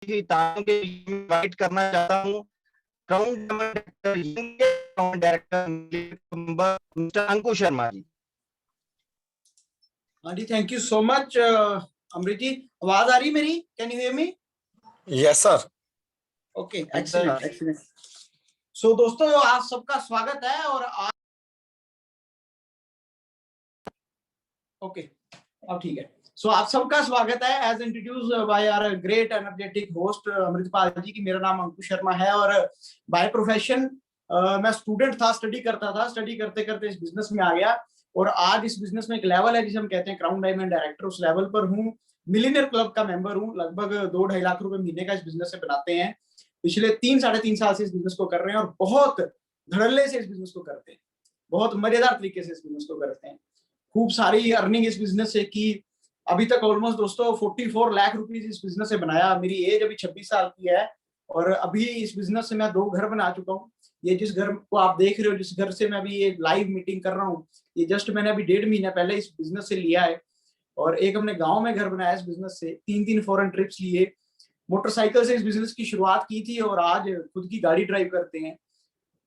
की तारों के इनवाइट करना चाहता हूँ crown director mister Ankush Sharma ji. हाँ जी, thank you so much Amrit ji. आवाज आ रही मेरी? Can you hear me? Yes sir. Okay, excellent excellent. So दोस्तों, आज सबका स्वागत है और आज ओके अब ठीक है। सो आप सबका स्वागत है as introduce by our great energetic host Amritpal ji की। मेरा नाम अंकुश शर्मा है और बाय प्रोफेशन मैं स्टूडेंट था, स्टडी करता था। स्टडी करते करते इस बिजनेस में आ गया और आज इस बिजनेस में एक लेवल है जिसे हम कहते हैं क्राउन डायमंड डायरेक्टर, उस लेवल पर हूँ। मिलियनियर क्लब का मेंबर हूँ। लगभग 2-2.5 लाख रुपए महीने का इस बिजनेस से बनाते हैं। पिछले 3-3.5 साल से इस बिजनेस को कर रहे हैं और बहुत धड़ल्ले से इस बिजनेस को करते हैं, बहुत मजेदार तरीके से इस बिजनेस को करते हैं। खूब सारी अर्निंग इस बिजनेस से की। अभी तक ऑलमोस्ट दोस्तों 44 लाख रुपीस इस बिजनेस से बनाया। मेरी एज अभी 26 साल की है और अभी इस बिजनेस से मैं 2 घर बना चुका हूँ। ये जिस घर को आप देख रहे हो, जिस घर से मैं अभी ये लाइव मीटिंग कर रहा हूँ, ये जस्ट मैंने अभी 1.5 महीना पहले इस बिजनेस से लिया है। और एक हमने गाँव में घर बनाया इस बिजनेस से। 3-3 फॉरेन ट्रिप्स लिए। मोटरसाइकिल से इस बिजनेस की शुरुआत की थी और आज खुद की गाड़ी ड्राइव करते हैं।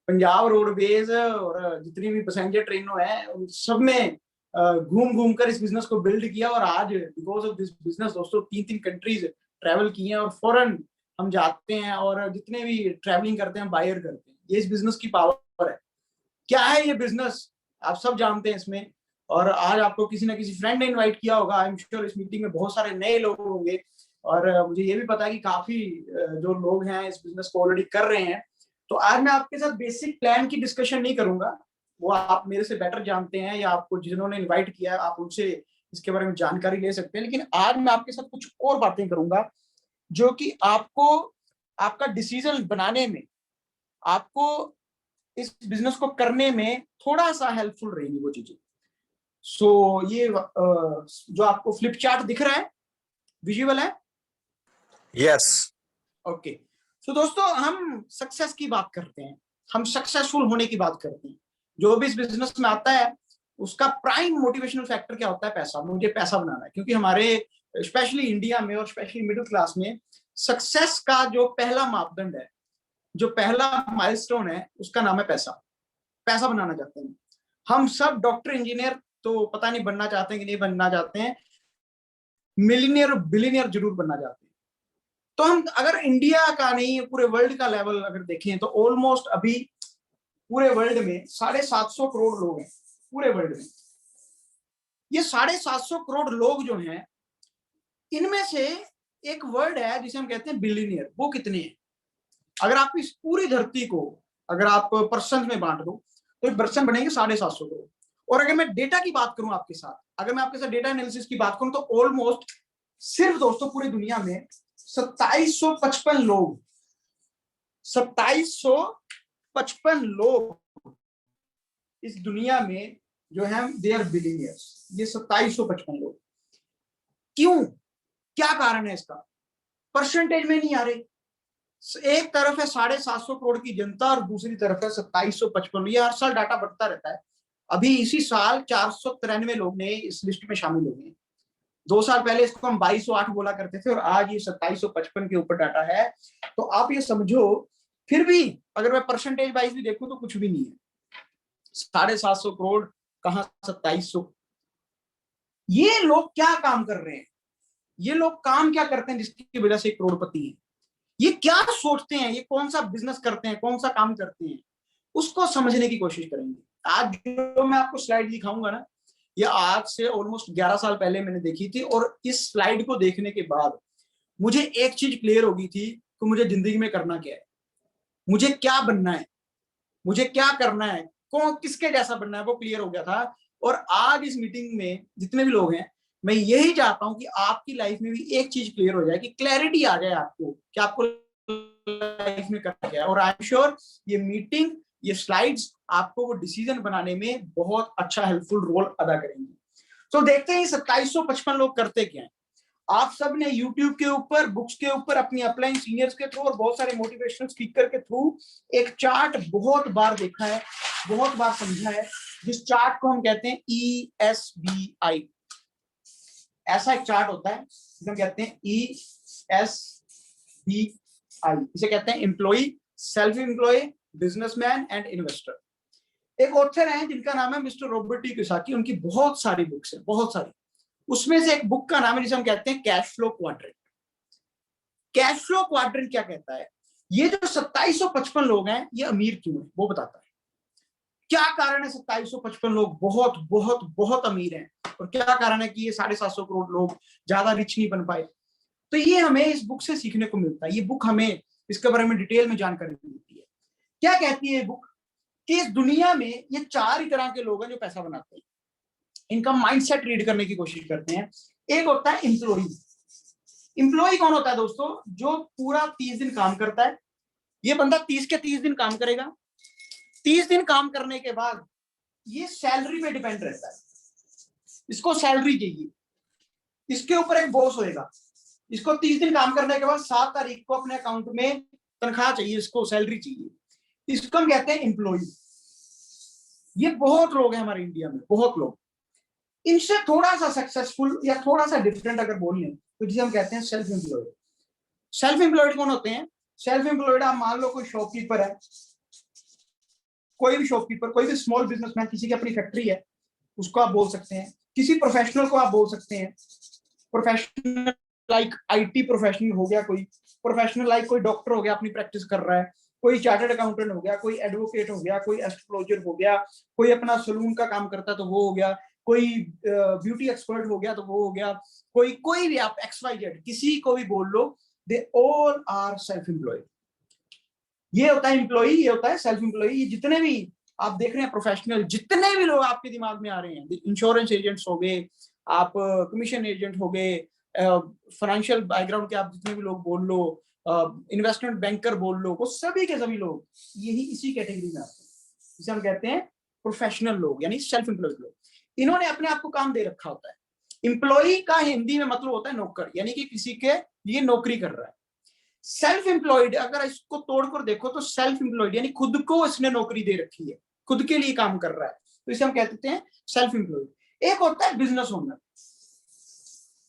पंजाब रोडवेज और जितनी भी पैसेंजर ट्रेनों है उन सब में घूम घूम कर इस बिजनेस को बिल्ड किया और आज बिकॉज ऑफ दिस बिजनेस दोस्तों 3-3 कंट्रीज ट्रैवल किए हैं और फॉरेन हम जाते हैं और जितने भी ट्रैवलिंग करते हैं बायर करते हैं। ये इस बिजनेस की पावर है। क्या है ये बिजनेस आप सब जानते हैं इसमें। और आज आपको किसी ना किसी फ्रेंड ने इन्वाइट किया होगा। आई एम श्योर इस मीटिंग में बहुत सारे नए लोग होंगे और मुझे ये भी पता है कि काफी जो लोग हैं इस बिजनेस को ऑलरेडी कर रहे हैं। तो आज मैं आपके साथ बेसिक प्लान की डिस्कशन नहीं करूंगा, वो आप मेरे से बेटर जानते हैं या आपको जिन्होंने इनवाइट किया है आप उनसे इसके बारे में जानकारी ले सकते हैं। लेकिन आज मैं आपके साथ कुछ और बातें करूंगा जो कि आपको आपका डिसीजन बनाने में, आपको इस बिजनेस को करने में थोड़ा सा हेल्पफुल रहेगी वो चीजें। सो ये जो आपको फ्लिप चार्ट दिख रहा है, विजुअल है? यस। ओके। तो दोस्तों हम सक्सेस की बात करते हैं, हम सक्सेसफुल होने की बात करते हैं। जो भी इस बिजनेस में आता है उसका प्राइम मोटिवेशनल फैक्टर क्या होता है? पैसा। मुझे पैसा बनाना है, क्योंकि हमारे स्पेशली इंडिया में और स्पेशली मिडिल क्लास में सक्सेस का जो पहला मापदंड है, जो पहला माइलस्टोन है, उसका नाम है पैसा। पैसा बनाना चाहते हैं हम सब। डॉक्टर इंजीनियर तो पता नहीं बनना चाहते हैं कि नहीं बनना चाहते हैं, मिलियनियर बिलियनियर जरूर बनना चाहते हैं। तो हम अगर इंडिया का नहीं पूरे वर्ल्ड का लेवल अगर देखें तो ऑलमोस्ट अभी पूरे वर्ल्ड में 750 करोड़ लोग हैं। पूरे वर्ल्ड में ये 750 करोड़ लोग जो हैं, इनमें से एक वर्ड है जिसे हम कहते हैं बिलियनियर। वो कितने हैं? अगर आप इस पूरी धरती को अगर आप पर्सन में बांट दो तो एक पर्सन बनेंगे 750 करोड़। और अगर मैं डेटा की बात करूं आपके साथ, अगर मैं आपके साथ डेटा एनालिसिस की बात करूं तो ऑलमोस्ट सिर्फ दोस्तों पूरी दुनिया में 2755 लोग, 2755 लोग इस दुनिया में जो है दे आर बिलियनियर्स। ये 2755 लोग। क्यों? क्या कारण है इसका? परसेंटेज में नहीं आ रहे। एक तरफ है 750 करोड़ की जनता और दूसरी तरफ है 2755। ये हर साल डाटा बढ़ता रहता है। अभी इसी साल 493 लोग ने इस लिस्ट में शामिल हो गए। 2 साल पहले इसको हम 2208 बोला करते थे और आज ये 2755 के ऊपर डाटा है। तो आप ये समझो, फिर भी अगर मैं परसेंटेज वाइज भी देखूं तो कुछ भी नहीं है। 750 करोड़ कहां 2700। ये लोग क्या काम कर रहे हैं? ये लोग काम क्या करते हैं जिसकी वजह से करोड़पति है? ये क्या सोचते हैं? ये कौन सा बिजनेस करते हैं, कौन सा काम करते हैं, उसको समझने की कोशिश करेंगे। आज जो मैं आपको स्लाइड दिखाऊंगा ना, ये आज से ऑलमोस्ट 11 साल पहले मैंने देखी थी और इस स्लाइड को देखने के बाद मुझे एक चीज क्लियर हो गई थी कि मुझे जिंदगी में करना क्या है, मुझे क्या बनना है, मुझे क्या करना है, कौन किसके जैसा बनना है, वो क्लियर हो गया था। और आज इस मीटिंग में जितने भी लोग हैं, मैं यही चाहता हूं कि आपकी लाइफ में भी एक चीज क्लियर हो जाए, कि क्लैरिटी आ जाए आपको कि आपको लाइफ में करना क्या है। और आई एम श्योर ये मीटिंग, ये स्लाइड्स आपको वो डिसीजन बनाने में बहुत अच्छा हेल्पफुल रोल अदा करेंगे। तो देखते हैं 2755 लोग करते क्या है। आप सब ने YouTube के ऊपर, बुक्स के ऊपर, अपनी अपलाइन सीनियर्स के थ्रू और बहुत सारे मोटिवेशनल स्पीकर के थ्रू एक चार्ट बहुत बार देखा है, बहुत बार समझा है, जिस चार्ट को हम कहते हैं ESBI। ऐसा एक चार्ट होता है जिसे हम कहते हैं ESBI। SBI, इसे कहते हैं employee, self employee, businessman and investor. एक ऑथर हैं जिनका नाम है मिस्टर रॉबर्ट टी कियोसाकी, उनकी बहुत सारी बुक्स हैं, बहुत सारी। उसमें से एक बुक का नाम है जिसे हम कहते हैं cash flow quadrant. Cash flow quadrant क्या कहता है? ये जो 2755 लोग हैं ये अमीर क्यों है वो बताता है। क्या कारण है 2755 लोग बहुत बहुत बहुत अमीर हैं, और क्या कारण है कि ये 750 करोड़ लोग ज्यादा रिच नहीं बन पाए? तो ये हमें इस बुक से सीखने को मिलता है। ये बुक हमें इसके बारे में डिटेल में जानकारी मिलती है। क्या कहती है ये बुक? कि इस दुनिया में ये 4 ही तरह के लोग हैं जो पैसा बनाते हैं। इनका माइंडसेट रीड करने की कोशिश करते हैं। एक होता है एम्प्लॉय। एम्प्लॉय कौन होता है दोस्तों? जो पूरा 30 दिन काम करता है। ये बंदा 30 के 30 दिन काम करेगा। 30 दिन काम करने के बाद ये सैलरी पे डिपेंड रहता है। इसको सैलरी चाहिए, इसके ऊपर एक बॉस होएगा। इसको 30 दिन काम करने के बाद 7 तारीख को अपने अकाउंट में तनख्वाह चाहिए, इसको सैलरी चाहिए। इसको हम कहते हैं एम्प्लॉय। ये बहुत लोग हैं हमारे इंडिया में, बहुत लोग। इनसे थोड़ा सा सक्सेसफुल या थोड़ा सा डिफरेंट अगर बोल लें तो जिसे हम कहते हैं सेल्फ एम्प्लॉयड। सेल्फ एम्प्लॉयड कौन होते हैं? सेल्फ एम्प्लॉयड, आप मान लो कोई शॉपकीपर है, कोई भी शॉपकीपर, कोई भी स्मॉल बिजनेसमैन, किसी की अपनी फैक्ट्री है, उसको आप बोल सकते हैं। किसी प्रोफेशनल को आप बोल सकते हैं। प्रोफेशनल लाइक आईटी प्रोफेशनल हो गया, कोई प्रोफेशनल लाइक कोई डॉक्टर हो गया, अपनी प्रैक्टिस कर रहा है, कोई चार्टर्ड अकाउंटेंट हो गया, कोई एडवोकेट हो गया, कोई एस्ट्रोलॉजर हो गया, कोई अपना सलून का काम करता है तो वो हो गया, कोई ब्यूटी एक्सपर्ट हो गया तो वो हो गया, कोई भी आप XYZ किसी को भी बोल लो, they all are self employed. ये होता है एम्प्लॉय, ये होता है सेल्फ एम्प्लॉय। ये जितने भी आप देख रहे हैं प्रोफेशनल, जितने भी लोग आपके दिमाग में आ रहे हैं, इंश्योरेंस एजेंट्स हो गए, आप कमीशन एजेंट हो गए, फाइनेंशियल बैकग्राउंड के आप जितने भी लोग बोल लो, इन्वेस्टमेंट बैंकर बोल लो, वो सभी के सभी लोग यही इसी कैटेगरी में आते हैं, जिसे हम कहते हैं प्रोफेशनल लोग, यानी सेल्फ एम्प्लॉयड लोग। इन्होंने अपने आप को काम दे रखा होता है। एम्प्लॉय का हिंदी में मतलब होता है नौकर, यानी कि किसी के लिए नौकरी कर रहा है। सेल्फ एम्प्लॉयड अगर इसको तोड़कर देखो तो सेल्फ एम्प्लॉयड यानी खुद को इसने नौकरी दे रखी है, खुद के लिए काम कर रहा है, तो इसे हम कहते हैं सेल्फ एम्प्लॉयड। एक होता है बिजनेस ओनर,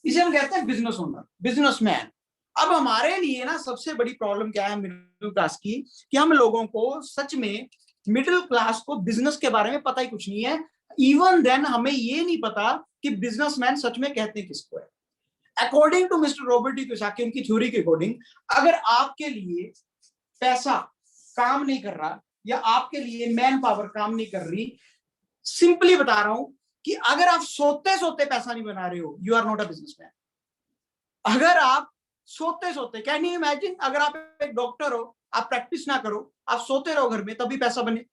इसे हम कहते हैं बिजनेस ओनर, बिजनेसमैन। अब हमारे लिए ना सबसे बड़ी प्रॉब्लम क्या है मिडिल क्लास की, कि हम लोगों को सच में मिडिल क्लास को बिजनेस के बारे में पता ही कुछ नहीं है। इवन देन हमें ये नहीं पता कि बिजनेसमैन सच में कहते हैं किसको है। According to mister Robert T Kiyosaki, उनकी थ्योरी के अकॉर्डिंग, अगर आपके लिए पैसा काम नहीं कर रहा या आपके लिए मैन पावर काम नहीं कर रही, सिंपली बता रहा हूं कि अगर आप सोते सोते पैसा नहीं बना रहे हो, you are not a businessman. अगर आप सोते सोते, कैन यू इमेजिन, अगर आप एक डॉक्टर हो, आप प्रैक्टिस ना करो, आप सोते रहो घर में, तभी पैसा बने।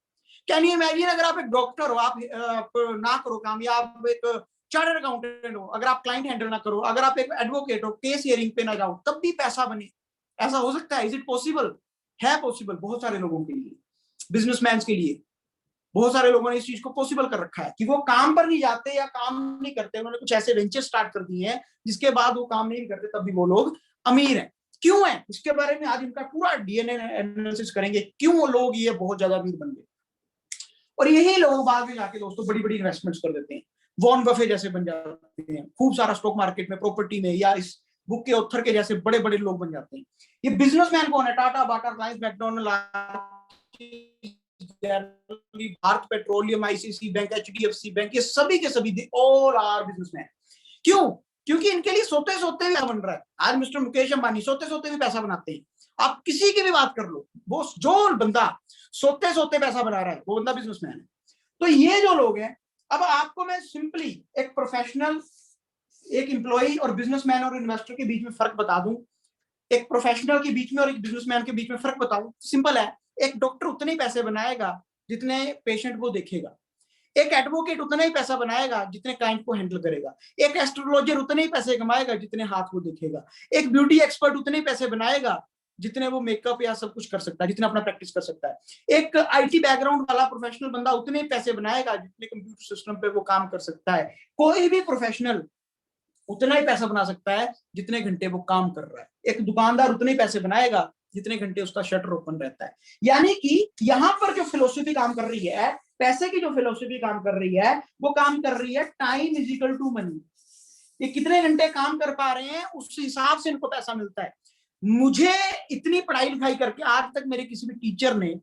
कैन यू इमेजिन, अगर आप एक डॉक्टर हो, आप ना करो काम, या आप एक चार्टर्ड अकाउंटेंट हो, अगर आप क्लाइंट हैंडल ना करो, अगर आप एक एडवोकेट हो, केस हियरिंग पे ना जाओ, तब भी पैसा बने। ऐसा हो सकता है? Is it possible? है पॉसिबल बहुत सारे लोगों के लिए, बिजनेसमैन के लिए। बहुत सारे लोगों ने इस चीज को पॉसिबल कर रखा है कि वो काम पर नहीं जाते या काम नहीं करते, उन्होंने कुछ ऐसे वेंचर स्टार्ट कर दिए हैं जिसके बाद वो काम नहीं करते, तब भी वो लोग अमीर हैं। क्यों है? इसके बारे में आज इनका पूरा डीएनए एनालिसिस करेंगे, क्यों वो लोग ये बहुत ज्यादा अमीर बन गए। और यही लोग बाद में जाके दोस्तों बड़ी बड़ी इन्वेस्टमेंट्स कर देते हैं, वॉरेन बफेट जैसे बन जाते हैं, खूब सारा स्टॉक मार्केट में, प्रॉपर्टी में, या इस बुक के ऑथर के जैसे बड़े बड़े लोग बन जाते हैं। ये बिजनेसमैन कौन है? Tata, Bata, Reliance, McDonald, Bharat Petroleum, ICC bank, HDFC bank, ये सभी के सभी ऑल आर बिजनेसमैन। क्यों? क्योंकि इनके लिए सोते सोते भी बन रहा है। आज मिस्टर मुकेश अंबानी सोते सोते भी पैसा बनाते हैं। आप किसी की भी बात कर लो, वो जो बंदा सोते सोते पैसा बना रहा है वो बंदा बिजनेसमैन है। तो ये जो लोग हैं, अब आपको मैं सिंपली एक प्रोफेशनल, एक एम्प्लॉय और बिजनेसमैन और इन्वेस्टर के बीच में फर्क बता दूं, एक प्रोफेशनल के बीच में और एक बिजनेसमैन के बीच में फर्क बताऊं, सिंपल है। एक डॉक्टर उतने ही पैसे बनाएगा जितने पेशेंट को देखेगा। एक एडवोकेट उतना ही पैसा बनाएगा जितने क्लाइंट को हैंडल करेगा। एक एस्ट्रोलॉजर उतने ही पैसे कमाएगा जितने हाथ को देखेगा। एक ब्यूटी एक्सपर्ट उतने ही पैसे बनाएगा जितने वो मेकअप या सब कुछ कर सकता है, जितना अपना प्रैक्टिस कर सकता है। एक आईटी बैकग्राउंड वाला प्रोफेशनल बंदा उतने ही पैसे बनाएगा जितने कंप्यूटर सिस्टम पे वो काम कर सकता है। कोई भी प्रोफेशनल उतना ही पैसा बना सकता है जितने घंटे वो काम कर रहा है। एक दुकानदार उतने ही पैसे बनाएगा जितने घंटे उसका शटर ओपन रहता है। यानी कि यहाँ पर जो फिलोसफी काम कर रही है, पैसे की जो फिलोसफी काम कर रही है, वो काम कर रही है time is equal to money. ये कितने घंटे काम कर पा रहे हैं उस हिसाब से इनको पैसा मिलता है। मुझे इतनी पढ़ाई लिखाई करके आज तक मेरे किसी भी टीचर ने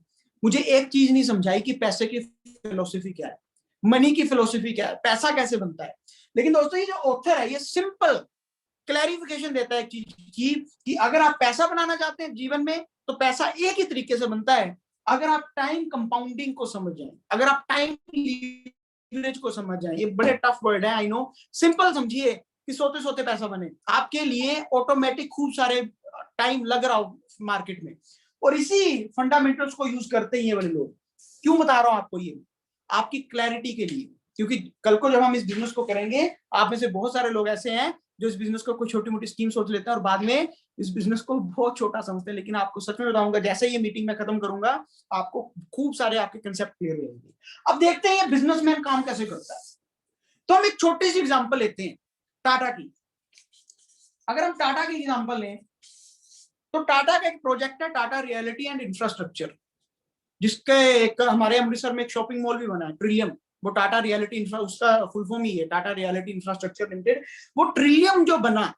मुझे एक चीज नहीं समझाई कि पैसे की फिलोसफी क्या है, मनी की फिलोसफी क्या है, पैसा कैसे बनता है। लेकिन दोस्तों ये जो ऑथर है ये सिंपल क्लैरिफिकेशन देता है एक चीज की कि अगर आप पैसा बनाना चाहते हैं जीवन में तो पैसा एक ही तरीके से बनता है, अगर आप टाइम कंपाउंडिंग को समझ जाएं, अगर आप टाइम लीवरेज को समझ जाएं। ये बड़े टफ वर्ड है, आई नो, सिंपल समझिए कि सोते सोते पैसा बने। आपके लिए ऑटोमेटिक खूब सारे टाइम लग रहा हो मार्केट में, और इसी फंडामेंटल्स को यूज करते ही ये वाले लोग। क्यों बता रहा हूं आपको ये? आपकी क्लैरिटी के लिए, क्योंकि कल को जब हम इस बिजनेस को करेंगे, आप में से बहुत सारे लोग ऐसे हैं जो इस बिजनेस को कोई छोटी मोटी स्कीम सोच लेते हैं और बाद में इस बिजनेस को बहुत छोटा समझते हैं। लेकिन आपको सच में बताऊंगा, जैसे ये मीटिंग में खत्म करूंगा आपको खूब सारे आपके कंसेप्ट क्लियर हो जाएंगे। अब देखते हैं ये बिजनेसमैन काम कैसे करता है। तो हम एक छोटी सी एग्जांपल लेते हैं टाटा की। अगर हम टाटा की एग्जांपल लें तो टाटा का एक प्रोजेक्ट है टाटा रियलिटी एंड इंफ्रास्ट्रक्चर, जिसके एक हमारे अमृतसर में एक शॉपिंग मॉल भी बना है, ट्रिलियम। वो टाटा रियलिटी उसका फुल फॉर्म ही है टाटा रियलिटी इंफ्रास्ट्रक्चर लिमिटेड। वो ट्रिलियम जो बना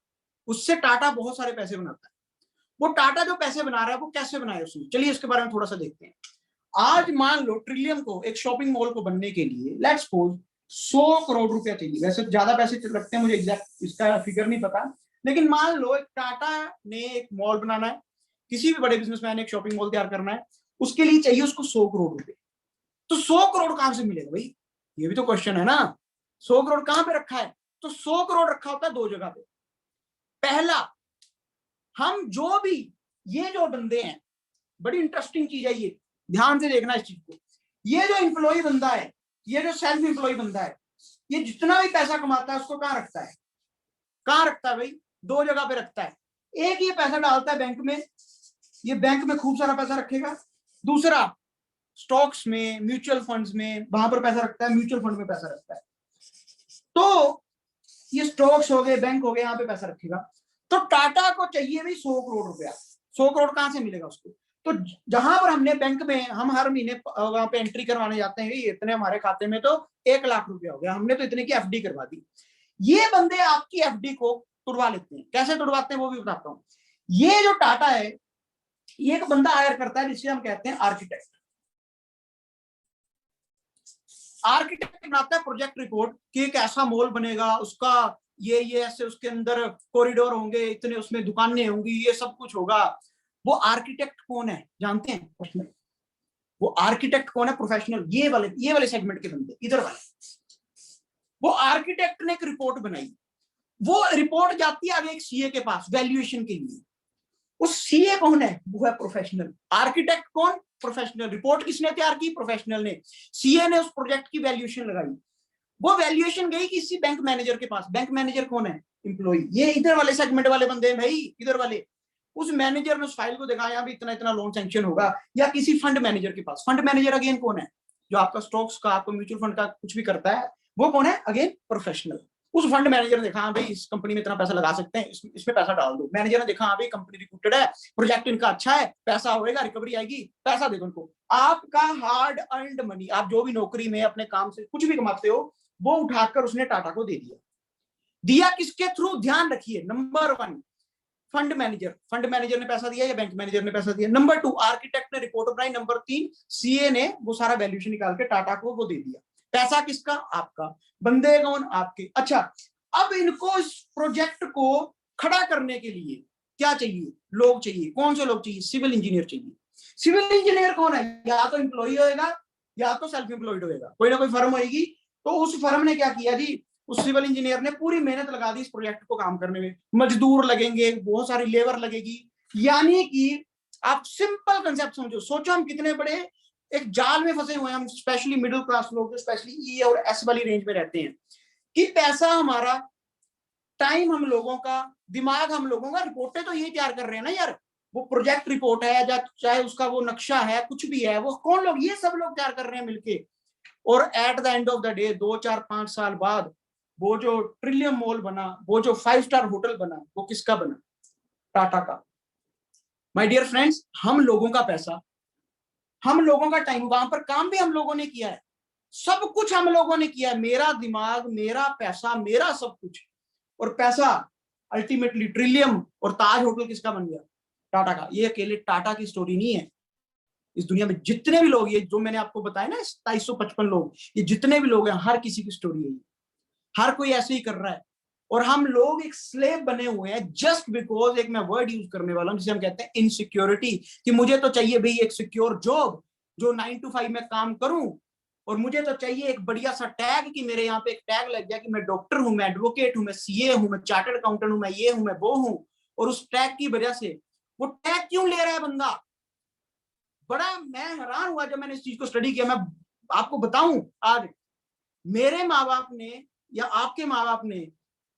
उससे टाटा बहुत सारे पैसे बनाता है। वो टाटा जो पैसे बना रहा है वो कैसे बनाया उसने, चलिए इसके बारे में थोड़ा सा देखते हैं। आज मान लो ट्रिलियम को, एक शॉपिंग मॉल को बनने के लिए लेट्स सपोज 100 करोड़ रुपया चाहिए। वैसे ज्यादा पैसे लगते हैं, मुझे एग्जैक्ट इसका फिगर नहीं पता, लेकिन मान लो एक टाटा ने एक मॉल बनाना है, किसी भी बड़े बिजनेसमैन ने एक शॉपिंग मॉल तैयार करना है, उसके लिए चाहिए उसको 100 करोड़ रुपए। तो 100 करोड़ कहां से मिलेगा भाई, ये भी तो क्वेश्चन है ना। 100 करोड़ कहां पे रखा है? तो 100 करोड़ रखा होता है दो जगह पे। पहला, हम जो भी ये जो बंदे हैं, बड़ी इंटरेस्टिंग चीज है ये, ध्यान से देखना इस चीज को। ये जो एम्प्लॉय बंदा है, ये जो सेल्फ एम्प्लॉय बंदा है, ये जितना भी पैसा कमाता है उसको कहां रखता है? कहां रखता है भाई? दो जगह पे रखता है। एक, ये पैसा डालता है बैंक में, ये बैंक में खूब सारा पैसा रखेगा। दूसरा, स्टॉक्स में, म्यूचुअल फंड्स में, वहां पर पैसा रखता है, म्यूचुअल फंड में पैसा रखता है। तो ये स्टॉक्स हो गए, बैंक हो गए, यहाँ पे पैसा रखेगा। तो टाटा को चाहिए भी 100 करोड़ रुपया। 100 करोड़ कहां से मिलेगा उसको? तो जहां पर हमने बैंक में, हम हर महीने वहां पे एंट्री करवाने जाते हैं, ये इतने हमारे खाते में तो 1 लाख रुपया हो गया, हमने तो इतने की एफडी करवा दी। ये बंदे आपकी एफडी को तुड़वा लेते हैं। कैसे तुड़वाते हैं वो भी बताता हूं। ये जो टाटा है, ये एक बंदा हायर करता है जिसे हम कहते हैं आर्किटेक्ट। आर्किटेक्ट बनाता है प्रोजेक्ट रिपोर्ट कि एक ऐसा मॉल बनेगा, उसका ये ऐसे, उसके अंदर कॉरिडोर होंगे, इतने उसमें दुकानें होंगी, ये सब कुछ होगा। वो आर्किटेक्ट कौन है जानते हैं? वो आर्किटेक्ट कौन है? प्रोफेशनल, ये वाले सेगमेंट के बंदे, इधर वाले। वो आर्किटेक्ट ने एक रिपोर्ट बनाई, वो रिपोर्ट जाती है आगे एक सीए के पास वैल्यूएशन के लिए। उस सीए कौन है? वो है प्रोफेशनल। आर्किटेक्ट कौन? प्रोफेशनल। रिपोर्ट किसने तैयार की? प्रोफेशनल ने। सीए ने उस प्रोजेक्ट की वैल्यूएशन लगाई, वो वैल्यूएशन गई किसी बैंक मैनेजर के पास। बैंक मैनेजर कौन है? एम्प्लॉय। ये इधर वाले सेगमेंट वाले बंदे हैं भाई, इधर वाले। उस मैनेजर ने उस फाइल को देखा, यहाँ भी इतना इतना लोन सैंक्शन होगा, या किसी फंड मैनेजर के पास। फंड मैनेजर अगेन कौन है? जो आपका स्टॉक्स का, आपका म्यूचुअल फंड का कुछ भी करता है, वो कौन है? Again professional. उस फंड मैनेजर ने देखा, हाँ भाई इस कंपनी में इतना पैसा लगा सकते हैं, इसमें पैसा डाल दो। मैनेजर ने देखा, हाँ भाई कंपनी रिक्रूटेड है, प्रोजेक्ट इनका अच्छा है, पैसा होएगा, रिकवरी आएगी, पैसा दे दो उनको। आपका हार्ड अर्नड मनी, आप जो भी नौकरी में अपने काम से कुछ भी कमाते हो, वो उठाकर उसने टाटा को दे दिया। दिया किसके थ्रू? ध्यान रखिए, number 1 fund manager. Fund manager ने पैसा दिया या बैंक मैनेजर ने पैसा दिया? नंबर 2 आर्किटेक्ट ने रिपोर्ट बनाई। नंबर 3 सीए ने वो सारा वैल्यूएशन निकाल के टाटा को वो दे दिया। पैसा किसका? आपका। बंदे कौन? आपके। अच्छा, अब इनको इस प्रोजेक्ट को खड़ा करने के लिए क्या चाहिए? लोग चाहिए। कौन से लोग चाहिए? सिविल इंजीनियर चाहिए। सिविल इंजीनियर कौन है? या तो एम्प्लॉय होएगा या तो सेल्फ एम्प्लॉयड होएगा, कोई ना कोई फर्म होगी। तो उस फर्म ने क्या किया जी, उस सिविल इंजीनियर ने पूरी मेहनत लगा दी इस प्रोजेक्ट को काम करने में। मजदूर लगेंगे, बहुत सारी लेबर लगेगी, यानी कि आप सिंपल कंसेप्ट समझो। सोचो हम कितने बड़े एक जाल में फंसे हुए हैं, हम स्पेशली मिडिल क्लास लोग, स्पेशली ई और एस वाली रेंज में रहते हैं, कि पैसा हमारा, टाइम हम लोगों का, दिमाग हम लोगों का, रिपोर्टें तो ये तैयार कर रहे हैं ना यार। वो प्रोजेक्ट रिपोर्ट है, चाहे उसका वो नक्शा है, कुछ भी है, वो कौन लोग? ये सब लोग तैयार कर रहे हैं मिलके। और at the end of the day 2, 4, 5 साल बाद वो जो ट्रिलियम मॉल बना, वो जो 5 स्टार होटल बना, वो किसका बना? टाटा का। माय डियर फ्रेंड्स, हम लोगों का पैसा, हम लोगों का टाइम, वहां पर काम भी हम लोगों ने किया है, सब कुछ हम लोगों ने किया है। मेरा दिमाग, मेरा पैसा, मेरा सब कुछ। और पैसा अल्टीमेटली ट्रिलियम और ताज होटल किसका बन गया? टाटा का। ये अकेले टाटा की स्टोरी नहीं है, इस दुनिया में जितने भी लोग, ये जो मैंने आपको बताया ना 2755 लोग, ये जितने भी लोग हैं हर किसी की स्टोरी है, हर कोई ऐसे ही कर रहा है। और हम लोग एक स्लेव बने हुए हैं जस्ट बिकॉज, एक मैं वर्ड यूज करने वाला हूं जिसे हम कहते हैं इनसिक्योरिटी, कि मुझे तो चाहिए भाई एक सिक्योर जॉब जो 9 to 5 में काम करूं, और मुझे तो चाहिए एक बढ़िया सा टैग कि मेरे यहाँ पे एक टैग लग गया कि मैं डॉक्टर हूं, मैं एडवोकेट हूं, मैं सीए हूं, मैं चार्टर्ड अकाउंटेंट हूं, मैं ये हूं, मैं वो हूं। और उस टैग की वजह से वो टैग क्यों ले रहा है बंदा, बड़ा मैं हैरान हुआ जब मैंने इस चीज को स्टडी किया। मैं आपको बताऊं, आज मेरे माँ बाप ने या आपके माँ बाप ने,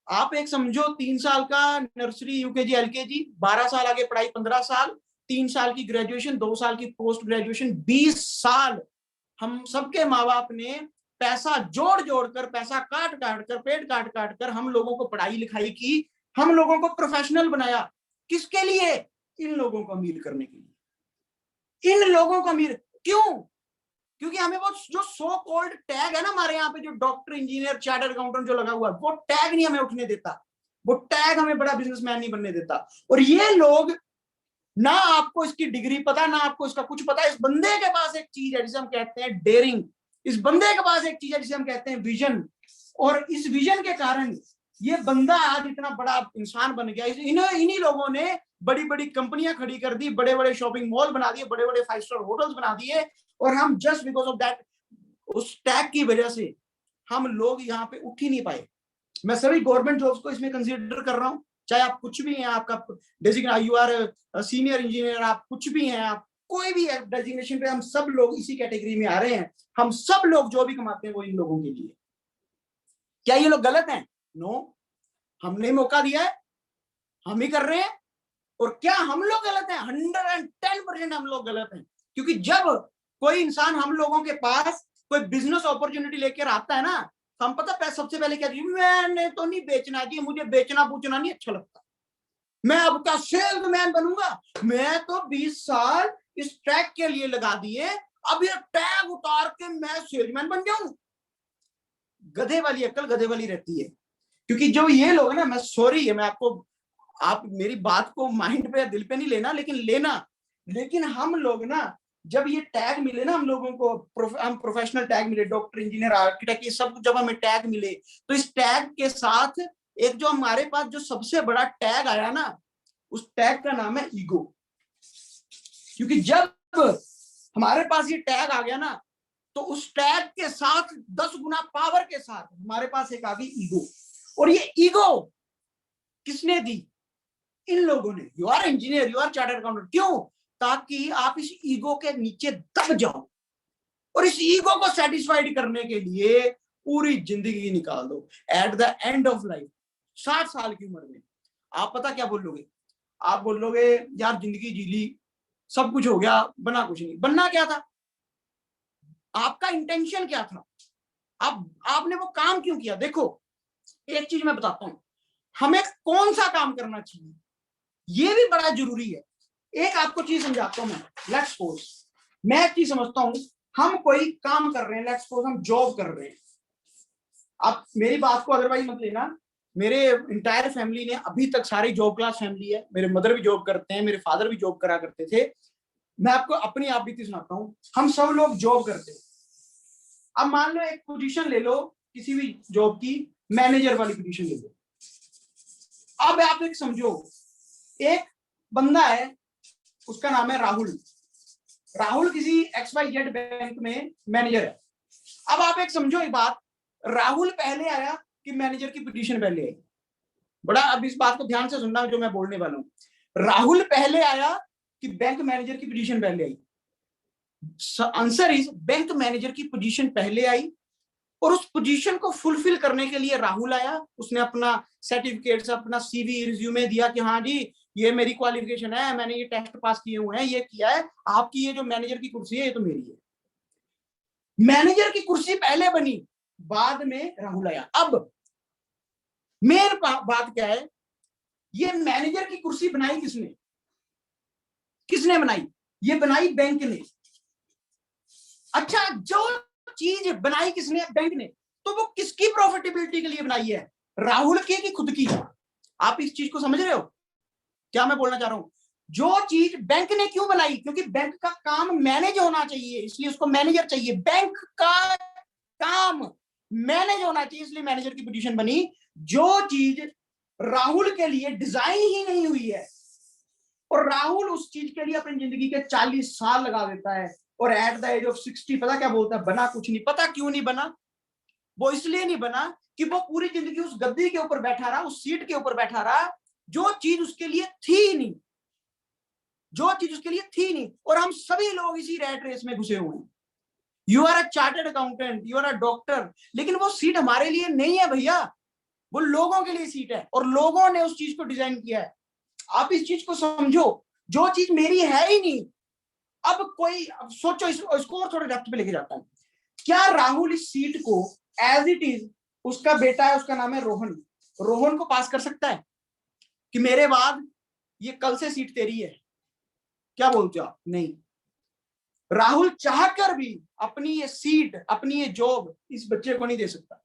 आप एक समझो 3 साल का नर्सरी यूकेजी एलकेजी, 12 साल आगे पढ़ाई 15 साल, 3 साल की ग्रेजुएशन, 2 साल की पोस्ट ग्रेजुएशन, 20 साल हम सबके माँ बाप ने पैसा जोड़ जोड़ कर, पैसा काट काट कर, पेट काट काट कर हम लोगों को पढ़ाई लिखाई की, हम लोगों को प्रोफेशनल बनाया। किसके लिए? इन लोगों को अमीर करने के लिए। इन लोगों को अमीर क्यों? क्योंकि हमें वो जो सो कॉल्ड टैग है ना हमारे यहाँ पे, जो डॉक्टर, इंजीनियर, चार्टर्ड अकाउंटेंट जो लगा हुआ है, वो टैग नहीं हमें उठने देता, वो टैग हमें बड़ा बिजनेसमैन नहीं बनने देता। और ये लोग, ना आपको इसकी डिग्री पता, ना आपको इसका कुछ पता, इस बंदे के पास एक चीज है जिसे हम कहते हैं डेयरिंग, इस बंदे के पास एक चीज है जिसे हम कहते हैं विजन, और इस विजन के कारण ये बंदा आज इतना बड़ा इंसान बन गया। इन्हीं लोगों ने बड़ी बड़ी कंपनियां खड़ी कर दी, बड़े बड़े शॉपिंग मॉल बना दिए, बड़े बड़े 5 स्टार होटल्स बना दिए, और हम जस्ट बिकॉज ऑफ दैट, उस टैग की वजह से हम लोग यहाँ पे उठ ही नहीं पाए। मैं सभी गवर्नमेंट जॉब्स को इसमें कंसीडर कर रहा हूँ, चाहे आप कुछ भी हैं, आपका designation, you are senior engineer, आप कुछ भी हैं, आप कोई भी डेजिग्नेशन पे, हम सब लोग इसी कैटेगरी में आ रहे हैं। हम सब लोग जो भी कमाते हैं वो इन लोगों के लिए। क्या ये लोग गलत हैं? नो, हमने मौका दिया है, हम ही कर रहे हैं। और क्या हम लोग गलत हैं? 110% हम लोग गलत हैं। क्योंकि जब कोई इंसान हम लोगों के पास कोई बिजनेस अपॉर्चुनिटी लेकर आता है ना, हम पता सबसे पहले क्या जी, मैंने तो नहीं बेचना जी, मुझे बेचना पूछना नहीं अच्छा लगता, मैं अब का सेल्समैन बनूंगा, मैं तो 20 साल इस टैग के लिए लगा दिए, अब ये टैग उतार के मैं सेल्समैन बन जाऊं। गधे वाली अक्ल गधे वाली रहती है। क्योंकि जो ये लोग ना, मैं सॉरी है, मैं आपको, आप मेरी बात को माइंड पे, दिल पे नहीं लेना, लेकिन हम लोग ना, जब ये टैग मिले ना हम लोगों को, हम प्रोफेशनल टैग मिले, डॉक्टर, इंजीनियर, आर्किटेक्ट, ये सब जब हमें टैग मिले, तो इस टैग के साथ एक जो हमारे पास जो सबसे बड़ा टैग आया ना, उस टैग का नाम है ईगो। क्योंकि जब हमारे पास ये टैग आ गया ना, तो उस टैग के साथ 10 गुना पावर के साथ हमारे पास एक आ गई ईगो। और ये ईगो किसने दी? इन लोगों ने। You are engineer, you are chartered accountant, क्यों? ताकि आप इस ईगो के नीचे दब जाओ, और इस ईगो को सेटिस्फाइड करने के लिए पूरी जिंदगी निकाल दो। At the end of life, 60 साल की उम्र में आप पता क्या बोलोगे? आप बोलोगे यार जिंदगी जी ली, सब कुछ हो गया, बना कुछ नहीं। बनना क्या था? आपका इंटेंशन क्या था? आपने वो काम क्यों किया? देखो, एक चीज मैं बताता हूं, हमें कौन सा काम करना चाहिए ये भी बड़ा जरूरी है। एक आपको चीज समझाता हूं मैं। लेट्स सपोज, मैं एक चीज समझता हूं, हम कोई काम कर रहे हैं, लेट्स सपोज हम जॉब कर रहे हैं। आप मेरी बात को अदरवाइज मत लेना, मेरे इंटायर फैमिली ने अभी तक सारी जॉब क्लास फैमिली है। मेरे मदर भी जॉब करते हैं, मेरे फादर भी जॉब करा करते थे। मैं आपको अपनी आप बीती सुनाता हूँ, हम सब लोग जॉब करते हैं। अब मान लो एक पोजीशन ले लो किसी भी जॉब की, मैनेजर वाली पोजीशन ले लो। अब आप एक समझो, एक बंदा है, उसका नाम है राहुल। राहुल किसी XYZ बैंक में मैनेजर है। अब आप एक समझो एक बात, राहुल पहले आया कि मैनेजर की पोजीशन पहले आई? बड़ा, अब इस बात को ध्यान से सुनना जो मैं बोलने वाला हूं। राहुल पहले आया कि बैंक मैनेजर की पोजीशन पहले आई? आंसर इज बैंक मैनेजर की पोजीशन पहले आई, और उस पोजीशन को फुलफिल करने के लिए राहुल आया। उसने अपना सर्टिफिकेट, अपना CV, रिज्यूमे दिया कि हाँ जी ये मेरी क्वालिफिकेशन है, मैंने ये टेस्ट पास किए हुए हैं, ये किया है, आपकी ये जो मैनेजर की कुर्सी है ये तो मेरी है। मैनेजर की कुर्सी पहले बनी, बाद में राहुल आया। अब मेन बात क्या है, ये मैनेजर की कुर्सी बनाई किसने? किसने बनाई? ये बनाई बैंक ने। अच्छा, जो चीज बनाई किसने? बैंक ने। तो वो किसकी प्रॉफिटेबिलिटी के लिए बनाई है? राहुल की कि खुद की? आप इस चीज को समझ रहे हो क्या मैं बोलना चाह रहा हूं? जो चीज बैंक ने क्यों बनाई, क्योंकि बैंक का काम मैनेज होना चाहिए, इसलिए उसको मैनेजर चाहिए। बैंक का काम मैनेज होना चाहिए, इसलिए मैनेजर की पोजीशन बनी। जो चीज राहुल के लिए डिजाइन ही नहीं हुई है और राहुल उस चीज के लिए अपनी जिंदगी के 40 साल लगा देता है, और एट द एज ऑफ 60 पता क्या बोलता है, बना कुछ नहीं। पता क्यों नहीं बना? वो इसलिए नहीं बना कि वो पूरी जिंदगी उस गद्दी के ऊपर बैठा रहा, उस सीट के ऊपर बैठा रहा, जो चीज उसके लिए थी नहीं, जो चीज उसके लिए थी नहीं। और हम सभी लोग इसी रैट रेस में घुसे हुए हैं। You are a chartered accountant, you are a doctor, लेकिन वो सीट हमारे लिए नहीं है भैया, वो लोगों के लिए सीट है, और लोगों ने उस चीज को डिजाइन किया है। आप इस चीज को समझो, जो चीज मेरी है ही नहीं। अब कोई सोचो, इसको और थोड़े डेप्थ पे लेके जाता है। क्या राहुल इस सीट को एज इट इज, उसका बेटा है, उसका नाम है रोहन, रोहन को पास कर सकता है कि मेरे बाद ये कल से सीट तेरी है? क्या बोलते हो आप? नहीं। राहुल चाहकर भी अपनी ये सीट, अपनी ये जॉब इस बच्चे को नहीं दे सकता।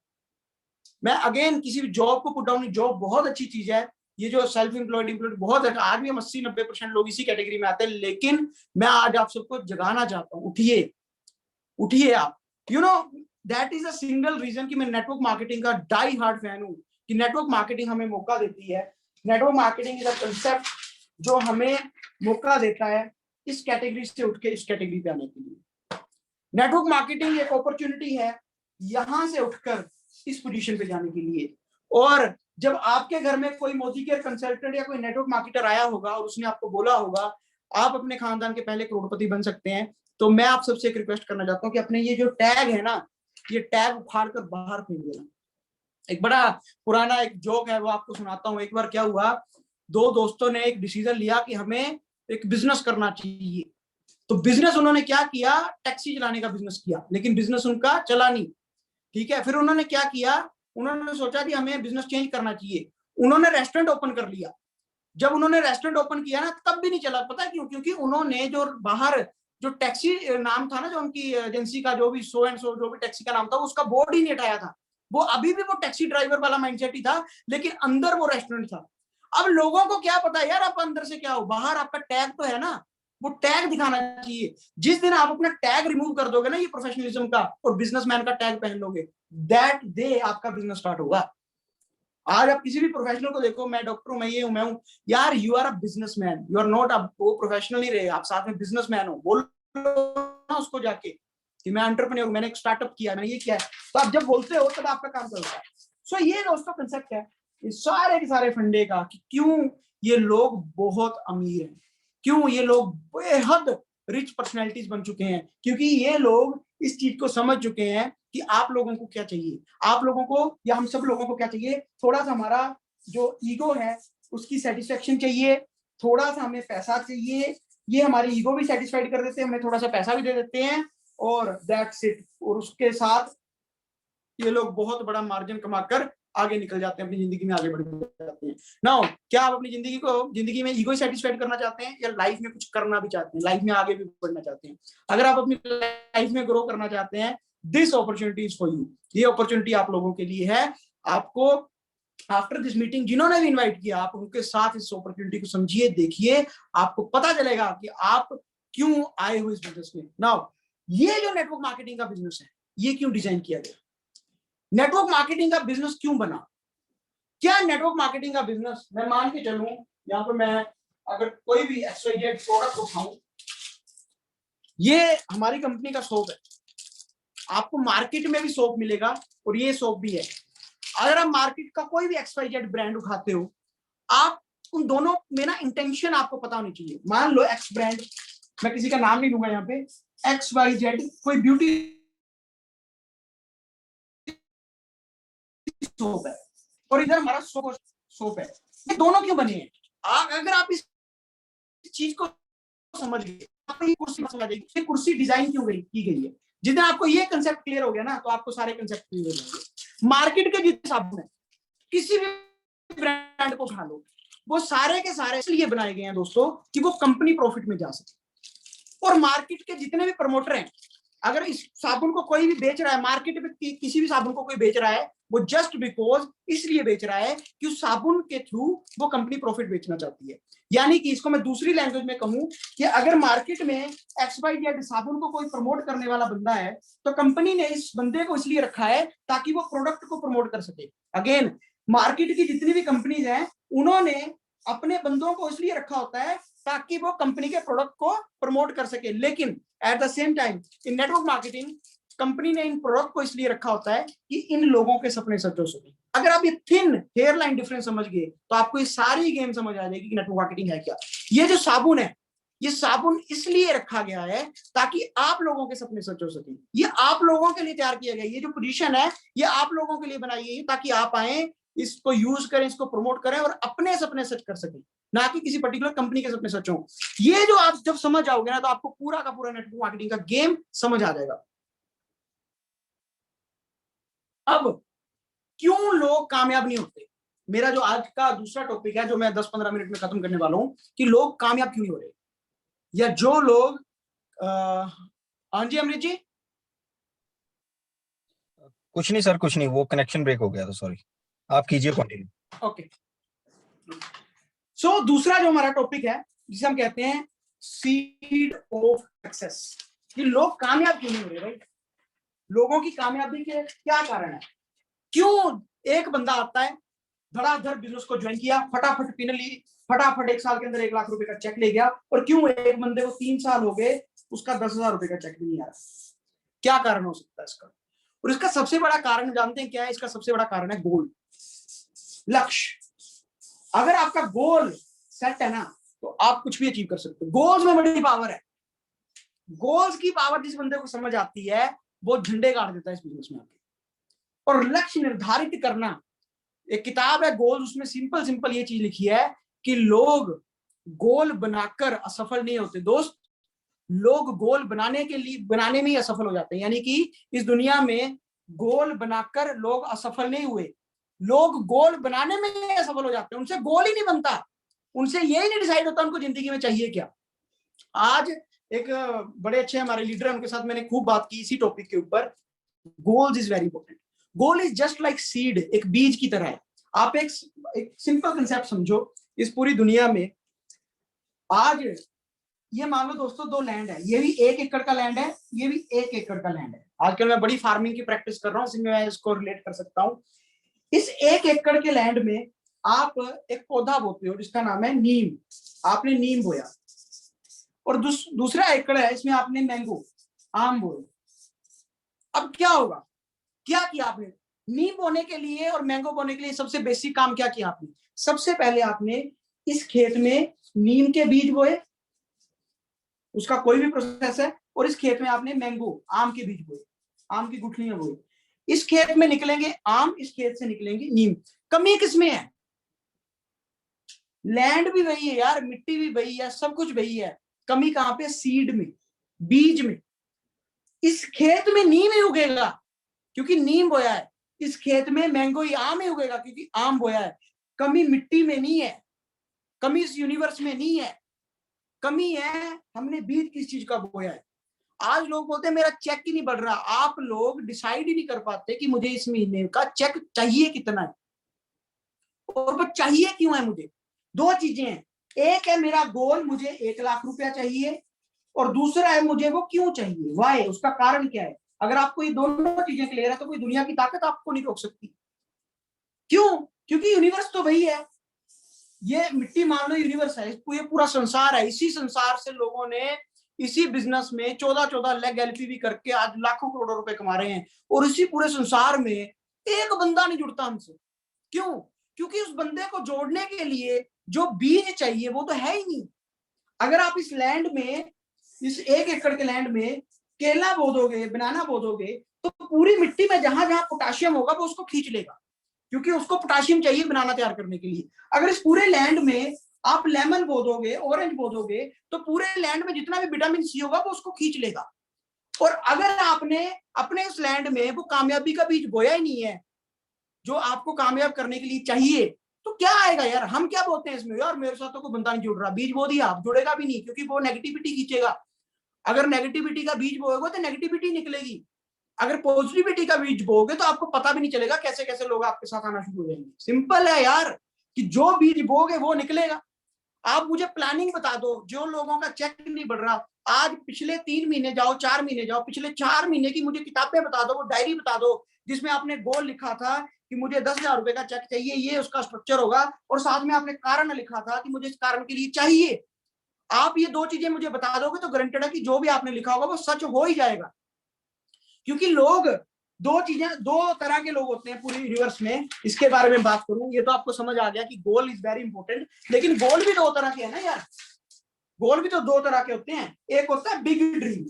मैं अगेन किसी भी जॉब को पुट डाउन नहीं, जॉब बहुत अच्छी चीज है, ये जो सेल्फ एम्प्लॉयड बहुत है, आज भी हम 80-90% लोग इसी कैटेगरी में आते हैं। लेकिन मैं आज आप सबको जगाना चाहता हूं, उठिए, उठिए आप। You know that is a single reason कि मैं नेटवर्क मार्केटिंग का डाई हार्ड फैन हूं, कि नेटवर्क मार्केटिंग हमें मौका देती है। Network marketing is a concept जो हमें मौका देता है इस कैटेगरी से उठ के इस कैटेगरी पे आने के लिए। नेटवर्क मार्केटिंग एक अपॉर्चुनिटी है यहां से उठकर इस पोजीशन पे जाने के लिए। और जब आपके घर में कोई मोदी केयर कंसल्टेंट या कोई नेटवर्क मार्केटर आया होगा और उसने आपको बोला होगा आप अपने खानदान के पहले करोड़पति बन सकते हैं, तो मैं आप सबसे एक रिक्वेस्ट करना चाहता हूं कि अपने ये जो टैग है ना, ये टैग उखाड़ कर बाहर फेंक देना। एक बड़ा पुराना एक जोक है, वो आपको सुनाता हूँ। एक बार क्या हुआ, दो दोस्तों ने एक डिसीजन लिया कि हमें एक बिजनेस करना चाहिए। तो बिजनेस उन्होंने क्या किया, टैक्सी चलाने का बिजनेस किया, लेकिन बिजनेस उनका चला नहीं। ठीक है, फिर उन्होंने क्या किया, उन्होंने सोचा कि हमें बिजनेस चेंज करना चाहिए। उन्होंने रेस्टोरेंट ओपन कर लिया। जब उन्होंने रेस्टोरेंट ओपन किया ना, तब भी नहीं चला। पता क्यों? क्योंकि उन्होंने जो बाहर जो टैक्सी नाम था ना, जो उनकी एजेंसी का, जो भी सो एंड सो जो भी टैक्सी का नाम था, उसका बोर्ड ही नहीं हटाया था। वो अभी भी वो टैक्सी ड्राइवर वाला माइंडसेट ही था, लेकिन अंदर वो रेस्टोरेंट था। अब लोगों को क्या पता यार आप अंदर से क्या हो, बाहर आपका टैग तो है ना, वो टैग दिखाना चाहिए। जिस दिन आप अपना टैग रिमूव कर दोगे ना, ये प्रोफेशनलिज्म का, और बिजनेसमैन का टैग पहन लोगे, दैट डे आपका बिजनेस स्टार्ट होगा। आज आप किसी भी प्रोफेशनल को देखो, मैं डॉक्टर हूं, मैं ये हूं, मैं हूं, यार you are a businessman, you are not a वो प्रोफेशनल नहीं रहे, आप साथ में बिजनेसमैन हो। बोलो ना उसको जाके कि मैं एंटरप्रेन्योर हूं, मैंने एक स्टार्टअप किया, मैंने ये किया है। तो आप जब बोलते हो तब आपका काम चलता है। सो ये दोस्तों कंसेप्ट है इस सारे के सारे फंडे का, कि क्यों ये लोग बहुत अमीर हैं, क्यों ये लोग बेहद रिच पर्सनैलिटीज बन चुके हैं, क्योंकि ये लोग इस चीज को समझ चुके हैं कि आप लोगों को क्या चाहिए, आप लोगों को या हम सब लोगों को क्या चाहिए। थोड़ा सा हमारा जो ईगो है उसकी सेटिस्फेक्शन चाहिए, थोड़ा सा हमें पैसा चाहिए, ये हमारी ईगो भी सेटिस्फाइड कर देते हैं, हमें थोड़ा सा पैसा भी दे देते हैं, और दैट्स इट। और उसके साथ ये लोग बहुत बड़ा मार्जिन कमाकर आगे निकल जाते हैं, अपनी जिंदगी में आगे बढ़ जाते हैं। नाउ क्या आप अपनी जिंदगी में ईगो सेटिस्फाइड करना चाहते हैं, या लाइफ में कुछ करना भी चाहते हैं, लाइफ में आगे भी बढ़ना चाहते हैं? अगर आप अपनी लाइफ में ग्रो करना चाहते हैं, this opportunity is for you. ये अपॉर्चुनिटी आप लोगों के लिए है। आपको आफ्टर दिस मीटिंग जिन्होंने भी इन्वाइट किया, आप उनके साथ इस अपॉर्चुनिटी को समझिए, देखिए, आपको पता चलेगा कि आप क्यों आए हो इस बिजनेस में। नाउ ये जो नेटवर्क मार्केटिंग का बिजनेस है, ये क्यों डिजाइन किया गया? नेटवर्क मार्केटिंग का बिजनेस क्यों बना? क्या नेटवर्क मार्केटिंग का बिजनेस, मैं मान के चलूं, यहाँ पे मैं अगर कोई भी XYZ प्रोडक्ट उठाऊं, ये हमारी कंपनी का सोप है, आपको मार्केट में भी सोप मिलेगा और ये सोप भी है। अगर आप मार्केट का कोई भी XYZ ब्रांड उठाते हो, आप उन दोनों में ना इंटेंशन आपको पता होनी चाहिए। मान लो एक्स ब्रांड, मैं किसी का नाम नहीं लूंगा यहाँ पे, XYZ कोई ब्यूटी सोप है और इधर हमारा सोप है, ये दोनों क्यों बने हैं? अगर आप इस चीज को समझ गए, आपको ये कुर्सी समझ आ जाएगी, ये कुर्सी डिजाइन क्यों की गई है। जितना आपको ये कंसेप्ट क्लियर हो गया ना, तो आपको सारे कंसेप्ट क्लियर हो जाएंगे। मार्केट के जितने साबुन है, किसी भी ब्रांड को उठा लो, वो सारे के सारे इसलिए बनाए गए हैं दोस्तों कि वो कंपनी प्रॉफिट में जा सके। और मार्केट के जितने भी प्रमोटर हैं, अगर इस साबुन को कोई भी बेच रहा है, मार्केट में किसी भी साबुन को कोई बेच रहा है, वो जस्ट बिकॉज इसलिए बेच रहा है कि उस साबुन के थ्रू वो कंपनी प्रॉफिट बेचना चाहती है। यानी कि इसको मैं दूसरी लैंग्वेज में कहूं कि अगर मार्केट में XYZ साबुन को कोई प्रमोट करने वाला बंदा है तो कंपनी ने इस बंदे को इसलिए रखा है ताकि वो प्रोडक्ट को प्रमोट कर सके। अगेन, मार्केट की जितनी भी कंपनीज हैं उन्होंने अपने बंदों को इसलिए रखा होता है ताकि वो कंपनी के प्रोडक्ट को प्रमोट कर सके। लेकिन at the same time in network marketing company ने इन प्रोडक्ट को इसलिए रखा होता है कि इन लोगों के सपने सच हो सके। अगर आप ये थिन हेयर लाइन डिफरेंस समझ गए तो आपको ये सारी गेम समझ आ जाएगी कि नेटवर्क मार्केटिंग है क्या। ये जो साबुन है, ये साबुन इसलिए रखा गया है ताकि आप लोगों के सपने सच हो सके। ये आप लोगों के लिए तैयार किया गया, ये जो पोजीशन है ये आप लोगों के लिए बनाई गई है ताकि आप आए, इसको यूज करें, इसको प्रमोट करें और अपने सपने सच कर सकें, ना कि किसी पर्टिकुलर कंपनी के सपने सच हो। ये जो आप जब समझ आओगे ना तो आपको पूरा का पूरा नेटवर्क मार्केटिंग का गेम समझ आ जाएगा। अब क्यों लोग कामयाब नहीं होते, मेरा जो आज का दूसरा टॉपिक है जो मैं 10-15 मिनट में खत्म करने वाला हूं कि लोग कामयाब क्यों नहीं हो रहे, या जो लोग हाँ जी अमृत जी। कुछ नहीं सर, कुछ नहीं, वो कनेक्शन ब्रेक हो गया था, सॉरी। आप कीजिए कंटिन्यू। ओके, सो दूसरा जो हमारा टॉपिक है जिसे हम कहते हैं सीड ऑफ सक्सेस, कि लोग कामयाब क्यों नहीं हो रहे भाई, लोगों की कामयाबी के क्या कारण है। क्यों एक बंदा आता है, धड़ाधड़ बिजनेस को ज्वाइन किया, फटाफट फिनली फटाफट 1 साल के अंदर 1 लाख रुपए का चेक ले गया, और क्यों एक बंदे को 3 साल हो गए उसका 10,000 रुपए का चेक भी नहीं आ रहा, क्या कारण हो सकता है इसका। और इसका सबसे बड़ा कारण जानते हैं क्या है, इसका सबसे बड़ा कारण है गोल, लक्ष्य। अगर आपका गोल सेट है ना तो आप कुछ भी अचीव कर सकते हो। गोल्स में बड़ी पावर है, गोल्स की पावर जिस बंदे को समझ आती है वो झंडे गाड़ देता है इस बिजनेस में आके। और लक्ष्य निर्धारित करना, एक किताब है गोल, उसमें सिंपल ये चीज लिखी है कि लोग गोल बनाकर असफल नहीं होते दोस्त, लोग गोल बनाने में ही असफल हो जाते हैं। यानी कि इस दुनिया में गोल बनाकर लोग असफल नहीं हुए, लोग गोल बनाने में ही असफल हो जाते हैं। उनसे गोल ही नहीं बनता, उनसे यही नहीं डिसाइड होता उनको जिंदगी में चाहिए क्या। आज एक बड़े अच्छे हमारे लीडर, उनके साथ मैंने खूब बात की इसी टॉपिक के ऊपर। Goals is very important. Goal is just like seed, एक बीज की तरह है। आप एक सिंपल कंसेप्ट समझो, इस पूरी दुनिया में आज ये मान लो दोस्तों 2 लैंड है, ये भी 1 एकड़ का लैंड है, ये भी 1 एकड़ का लैंड है। आजकल मैं बड़ी फार्मिंग की प्रैक्टिस कर रहा हूँ, इसमें मैं इसको रिलेट कर सकता हूँ। इस 1 एकड़ के लैंड में आप एक पौधा बोते हो जिसका नाम है नीम, आपने नीम बोया, और दूसरा एकड़ है इसमें आपने मैंगो, आम बोए। अब क्या होगा, क्या किया आपने, नीम बोने के लिए और मैंगो बोने के लिए सबसे बेसिक काम क्या किया आपने, सबसे पहले आपने इस खेत में नीम के बीज बोए, उसका कोई भी प्रोसेस है, और इस खेत में आपने मैंगो, आम के बीज बोए, आम की गुठलियां बोई। इस खेत में निकलेंगे आम, इस खेत से निकलेंगे नीम। कमी किसमें है, लैंड भी वही है यार, मिट्टी भी वही है, सब कुछ वही है, कमी कहां पे, सीड में, बीज में। इस खेत में नीम ही उगेगा क्योंकि नीम बोया है, इस खेत में मैंगो ही, आम ही उगेगा क्योंकि आम बोया है। कमी मिट्टी में नहीं है, कमी इस यूनिवर्स में नहीं है, कमी है हमने बीज किस चीज का बोया है। आज लोग बोलते हैं मेरा चेक ही नहीं बढ़ रहा, आप लोग डिसाइड ही नहीं कर पाते कि मुझे इस महीने का चेक चाहिए कितना है, और वो चाहिए क्यों है। मुझे 2 चीजें हैं, एक है मेरा गोल, मुझे 1 लाख रुपया चाहिए, और दूसरा है मुझे वो क्यों चाहिए, वाई, उसका कारण क्या है। अगर आपको ये दोनों चीजें क्लियर है तो कोई दुनिया की ताकत आपको नहीं रोक सकती। क्यों, क्योंकि यूनिवर्स तो वही है, ये मिट्टी मान लो यूनिवर्स है, ये पूरा संसार है, इसी संसार से लोगों ने इसी बिजनेस में 14 लाख एलपीवी करके आज लाखों करोड़ों रुपए कमा रहे हैं, और इसी पूरे संसार में एक बंदा नहीं जुड़ता हमसे। क्यों, क्योंकि उस बंदे को जोड़ने के लिए जो बीज चाहिए वो तो है ही नहीं। अगर आप इस लैंड में, इस 1 एकड़ के लैंड में केला बो दोगे, बनाना बो दोगे, तो पूरी मिट्टी में जहां जहां पोटाशियम होगा वो उसको खींच लेगा, क्योंकि उसको पोटाशियम चाहिए बनाना तैयार करने के लिए। अगर इस पूरे लैंड में आप लेमन बो दोगे, ऑरेंज बो दोगे, तो पूरे लैंड में जितना भी विटामिन सी होगा वो उसको खींच लेगा। और अगर आपने अपने इस लैंड में वो कामयाबी का बीज बोया ही नहीं है जो आपको कामयाब करने के लिए चाहिए, तो क्या आएगा यार। हम क्या बोलते हैं इसमें, यार मेरे साथ तो कोई बंदा नहीं जुड़ रहा, बीज बो दिया, आप जुड़ेगा भी नहीं, क्योंकि वो नेगेटिविटी खींचेगा। अगर नेगेटिविटी का बीज बोएगा तो नेगेटिविटी निकलेगी, अगर पॉजिटिविटी का बीज बोओगे तो आपको पता भी नहीं चलेगा कैसे कैसे लोग आपके साथ आना शुरू हो जाएंगे। सिंपल है यार, कि जो बीज बोओगे वो निकलेगा। आप मुझे प्लानिंग बता दो, जो लोगों का चेक नहीं बढ़ रहा, आज पिछले 3 महीने जाओ, 4 महीने जाओ, पिछले 4 महीने की मुझे किताबें बता दो, वो डायरी बता दो जिसमें आपने गोल लिखा था कि मुझे 10,000 रुपए का चेक चाहिए, ये उसका स्ट्रक्चर होगा, और साथ में आपने कारण लिखा था कि मुझे इस कारण के लिए चाहिए। आप ये 2 चीजें मुझे बता दोगे तो गारंटेड है कि जो भी आपने लिखा होगा वो सच हो ही जाएगा। क्योंकि लोग 2 तरह के लोग होते हैं पूरी यूनिवर्स में। इसके बारे में बात करूं, ये तो आपको समझ आ गया कि गोल इज वेरी इंपॉर्टेंट, लेकिन गोल भी 2 तरह के हैं ना यार। गोल भी तो 2 तरह के होते हैं। एक होता है बिग ड्रीम,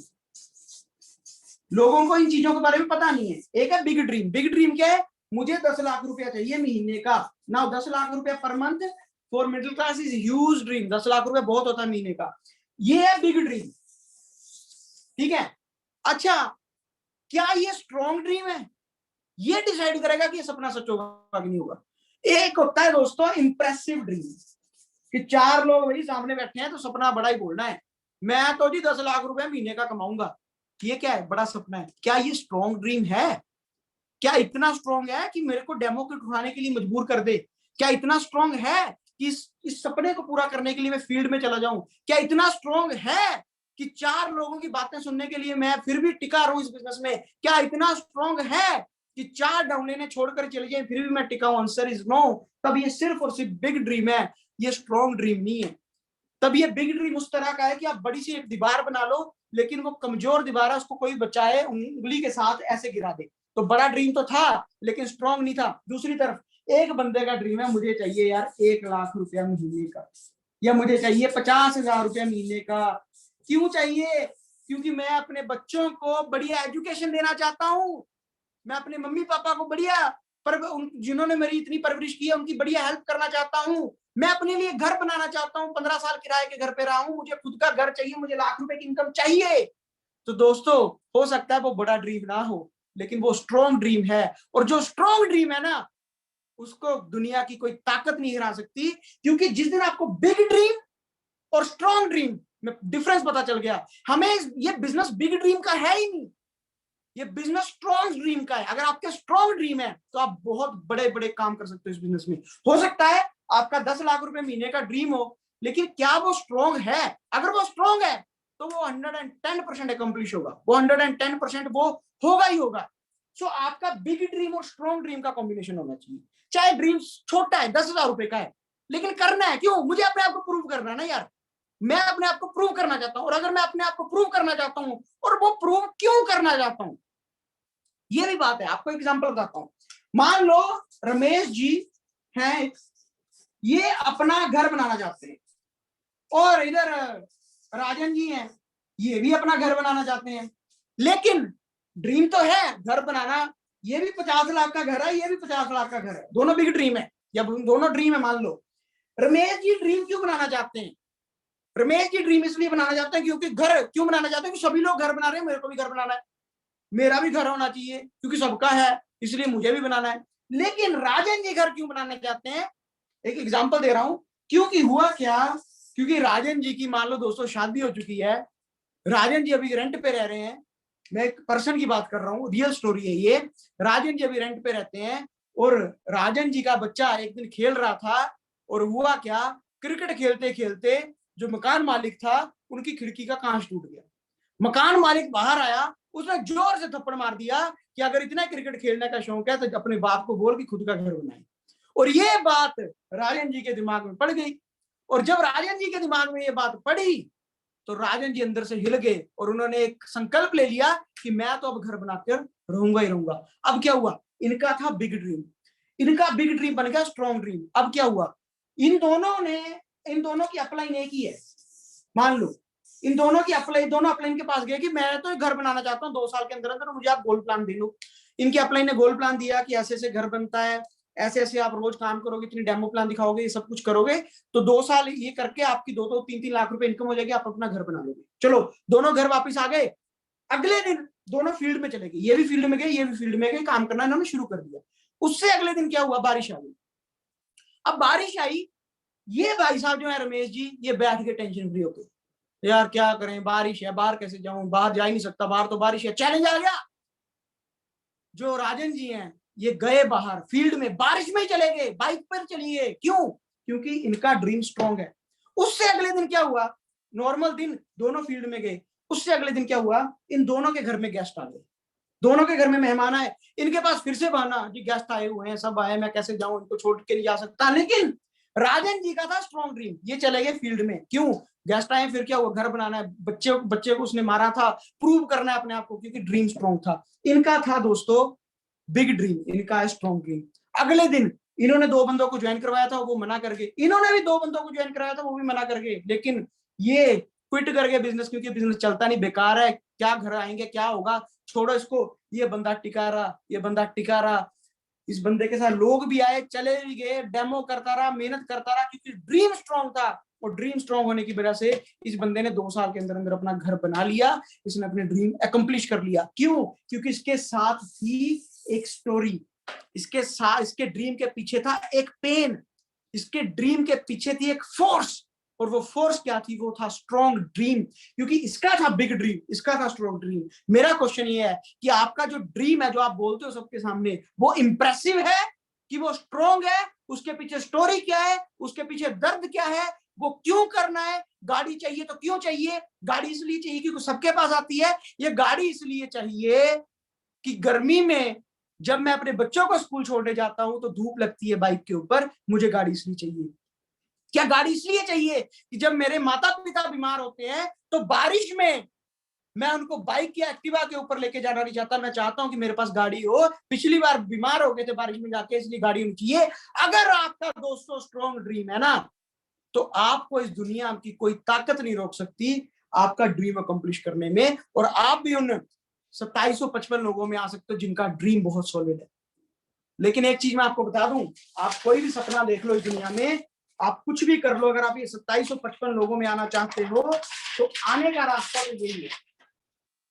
लोगों को इन चीजों के बारे में पता नहीं है। एक है बिग ड्रीम। बिग ड्रीम क्या है? मुझे 10 लाख रुपया चाहिए महीने का। ना 10 लाख रुपया per month for middle class is huge dream. 10 lakh रुपया बहुत होता है महीने का, ये है बिग ड्रीम। ठीक है, अच्छा क्या ये स्ट्रॉन्ग ड्रीम है? ये डिसाइड करेगा कि ये सपना सच होगा कि नहीं होगा। एक होता है दोस्तों इंप्रेसिव ड्रीम, कि 4 लोग वही सामने बैठे हैं तो सपना बड़ा ही बोलना है, मैं तो जी 10 लाख रुपए महीने का कमाऊंगा। ये क्या है? बड़ा सपना है। क्या ये स्ट्रॉन्ग ड्रीम है? क्या इतना स्ट्रॉन्ग है कि मेरे को डेमो किट उठाने के लिए मजबूर कर दे? क्या इतना स्ट्रॉन्ग है कि इस सपने को पूरा करने के लिए मैं फील्ड में चला जाऊं? क्या इतना स्ट्रॉन्ग है कि 4 लोगों की बातें सुनने के लिए मैं फिर भी टिका रहूं इस बिजनेस में? क्या इतना स्ट्रॉन्ग है कि 4 डाउनलाइनें छोड़कर चले जाए फिर भी मैं टिका हूं? Answer is no. तब ये सिर्फ और सिर्फ बिग ड्रीम है, ये स्ट्रॉन्ग ड्रीम नहीं है। तब ये बिग ड्रीम उस तरह का है कि आप बड़ी सी एक दीवार बना लो, लेकिन वो कमजोर दीवार है, उसको कोई बचाए उंगली के साथ ऐसे गिरा दे। तो बड़ा ड्रीम तो था लेकिन स्ट्रॉन्ग नहीं था। दूसरी तरफ एक बंदे का ड्रीम है, मुझे चाहिए यार 1 लाख रुपया महीने का, या मुझे चाहिए 50,000 रुपया महीने का। क्यों चाहिए? क्योंकि मैं अपने बच्चों को बढ़िया एजुकेशन देना चाहता हूं। मैं अपने मम्मी पापा को बढ़िया जिन्होंने मेरी इतनी परवरिश की है उनकी बढ़िया हेल्प करना चाहता हूं। मैं अपने लिए घर बनाना चाहता हूं, 15 साल किराए के घर पे रहा हूं, मुझे खुद का घर चाहिए, मुझे लाख रुपए की इनकम चाहिए। तो दोस्तों हो सकता है वो बड़ा ड्रीम ना हो, लेकिन वो स्ट्रॉन्ग ड्रीम है। और जो स्ट्रॉन्ग ड्रीम है ना, उसको दुनिया की कोई ताकत नहीं हिरा सकती। क्योंकि जिस दिन आपको बिग ड्रीम और स्ट्रॉन्ग ड्रीम में डिफरेंस पता चल गया, हमें ये बिजनेस बिग ड्रीम का है ही नहीं, ये बिजनेस स्ट्रॉन्ग ड्रीम का है। अगर आपके स्ट्रॉन्ग ड्रीम है तो आप बहुत बड़े बड़े काम कर सकते हो इस बिजनेस में। हो सकता है आपका 10 लाख रुपए महीने का ड्रीम हो, लेकिन क्या वो स्ट्रॉन्ग है? अगर वो स्ट्रॉन्ग है तो वो 110% अकम्प्लिश होगा, वो 110% वो होगा ही होगा। सो आपका बिग ड्रीम और स्ट्रॉन्ग ड्रीम का कॉम्बिनेशन होना चाहिए। चाहे ड्रीम छोटा है, 10,000 रुपए का है, लेकिन करना है। क्यों? मुझे अपने आप को प्रूव करना है ना यार। मैं अपने आप को प्रूव करना चाहता हूं, और अगर मैं अपने आप को प्रूव करना चाहता हूं, और वो प्रूव क्यों करना चाहता हूं, ये भी बात है। आपको एग्जांपल बताता हूं। मान लो रमेश जी हैं, ये अपना घर बनाना चाहते हैं, और इधर राजन जी हैं, ये भी अपना घर बनाना चाहते हैं। लेकिन ड्रीम तो है घर बनाना, ये भी 50 लाख का घर है, ये भी 50 लाख का घर है, दोनों बिग ड्रीम है, या दोनों ड्रीम है। मान लो रमेश जी ड्रीम क्यों बनाना चाहते हैं? रमेश जी ड्रीम इसलिए बनाना चाहते हैं क्योंकि घर क्यों बनाना चाहते हैं कि सभी लोग घर बना रहे हैं, मेरे को भी घर बनाना है, मेरा भी घर होना चाहिए क्योंकि सबका है, इसलिए मुझे भी बनाना है। लेकिन राजन जी घर क्यों बनाना चाहते हैं? एक एग्जांपल दे रहा हूं। क्योंकि हुआ क्या, क्योंकि राजन जी की मान लो दोस्तों शादी हो चुकी है, राजन जी अभी रेंट पे रह रहे हैं। मैं एक पर्सन की बात कर रहा हूँ, रियल स्टोरी है ये। राजन जी अभी रेंट पे रहते हैं, और राजन जी का बच्चा एक दिन खेल रहा था, और हुआ क्या, क्रिकेट खेलते खेलते जो मकान मालिक था उनकी खिड़की का कांच टूट गया। मकान मालिक बाहर आया, उसने जोर से थप्पड़ मार दिया कि अगर इतना क्रिकेट खेलने का शौक है तो अपने बाप को बोल कि खुद का घर बनाए। और ये बात राजन जी के दिमाग में पड़ गई, और जब राजन जी के दिमाग में ये बात पड़ी तो राजन जी अंदर से हिल गए, और उन्होंने एक संकल्प ले लिया कि मैं तो अब घर बनाकर रहूंगा ही रहूंगा। अब क्या हुआ, इनका था बिग ड्रीम, इनका बिग ड्रीम बन गया स्ट्रॉन्ग ड्रीम। अब क्या हुआ, इन दोनों की अपलाइन एक ही है। मान लो इन दोनों की दोनों अपलाइन के पास गए कि मैं तो घर बनाना चाहता हूँ 2 साल के अंदर अंदर, मुझे आप गोल प्लान दे लो। इनकी अपलाइन ने गोल प्लान दिया कि ऐसे ऐसे घर बनता है, ऐसे ऐसे आप रोज काम करोगे, इतनी डेमो प्लान दिखाओगे, ये सब कुछ करोगे तो 2 साल ये करके आपकी 2-3 लाख रुपए इनकम हो जाएगी, आप अपना घर बना लोगे। चलो दोनों घर वापस आ गए। अगले दिन दोनों फील्ड में चले गए, ये भी फील्ड में गए, ये भी फील्ड में गए, काम करना इन्होंने शुरू कर दिया। उससे अगले दिन क्या हुआ, बारिश आ गई। अब बारिश आई, ये भाई साहब जो है रमेश जी, ये बैठ के टेंशन फ्री होके, यार क्या करें, बारिश है, बाहर कैसे जाऊं, बाहर जा ही नहीं सकता, बाहर तो बारिश है। चैलेंज आ गया, जो राजन जी हैं ये गए बाहर फील्ड में, बारिश में ही चले गए, बाइक पर चलिए, क्यों? क्योंकि इनका ड्रीम स्ट्रांग है। उससे अगले दिन क्या हुआ, नॉर्मल दिन दोनों फील्ड में गए, उससे अगले दिन क्या हुआ, इन दोनों के घर में गेस्ट आ गए, दोनों के घर में मेहमान आए, इनके पास फिर से बहाना, जी गेस्ट आए हुए हैं, सब आए, मैं कैसे जाऊं, इनको छोड़ के नहीं जा सकता। लेकिन राजन जी का था स्ट्रॉन्ग ड्रीम, ये चले गए फील्ड में, क्यों? गेस्ट आए, फिर क्या हुआ, घर बनाना है, बच्चे को उसने मारा था, प्रूव करना है अपने आप को, क्योंकि ड्रीम स्ट्रॉन्ग था। इनका था दोस्तों बिग ड्रीम, इनका स्ट्रॉन्ग ड्रीम। अगले दिन इन्होंने 2 बंदों को ज्वाइन करवाया था, वो मना कर गए, इन्होंने भी 2 बंदों को ज्वाइन कराया था, वो भी मना कर गए, लेकिन ये क्विट कर गए बिजनेस, क्योंकि बिजनेस चलता नहीं, बेकार है, क्या घर आएंगे, क्या होगा, छोड़ो इसको। ये बंदा टिका रहा, ये बंदा टिका रहा, इस बंदे के साथ लोग भी आए, चले भी गए, डेमो करता रहा, मेहनत करता रहा, क्योंकि ड्रीम स्ट्रॉन्ग था। और ड्रीम स्ट्रॉन्ग होने की वजह से इस बंदे ने 2 साल के अंदर अंदर अपना घर बना लिया, इसने अपने ड्रीम अकम्प्लिश कर लिया। क्यों? क्योंकि इसके साथ थी एक स्टोरी, इसके साथ, इसके ड्रीम के पीछे था एक पेन, इसके ड्रीम के पीछे थी एक फोर्स, और वो फोर्स क्या थी, वो था स्ट्रॉन्ग ड्रीम। क्योंकि इसका था बिग ड्रीम, इसका था स्ट्रॉन्ग ड्रीम। मेरा क्वेश्चन ये है कि आपका जो ड्रीम है, जो आप बोलते हो सबके सामने, वो इंप्रेसिव है कि वो स्ट्रॉन्ग है? उसके पीछे स्टोरी क्या है, उसके पीछे दर्द क्या है, वो क्यों करना है? गाड़ी चाहिए तो क्यों चाहिए? गाड़ी इसलिए चाहिए क्योंकि सबके पास आती है। ये गाड़ी इसलिए चाहिए कि गर्मी में जब मैं अपने बच्चों को स्कूल छोड़ने जाता हूं तो धूप लगती है बाइक के ऊपर, मुझे गाड़ी इसलिए चाहिए। क्या गाड़ी इसलिए चाहिए कि जब मेरे माता पिता बीमार होते हैं तो बारिश में मैं उनको बाइक या एक्टिवा के ऊपर लेके जाना नहीं चाहता, मैं चाहता हूं कि मेरे पास गाड़ी हो। पिछली बार बीमार हो गए थे बारिश में जाके, इसलिए गाड़ी होनी चाहिए। अगर आपका दोस्तों स्ट्रॉन्ग ड्रीम है ना, तो आपको इस दुनिया की कोई ताकत नहीं रोक सकती आपका ड्रीम अकम्प्लिश करने में, और आप भी उन 2755 लोगों में आ सकते हो जिनका ड्रीम बहुत सॉलिड है। लेकिन एक चीज मैं आपको बता दूं, आप कोई भी सपना देख लो इस दुनिया में, आप कुछ भी कर लो, अगर आप ये 2755 लोगों में आना चाहते हो तो आने का रास्ता तो यही है,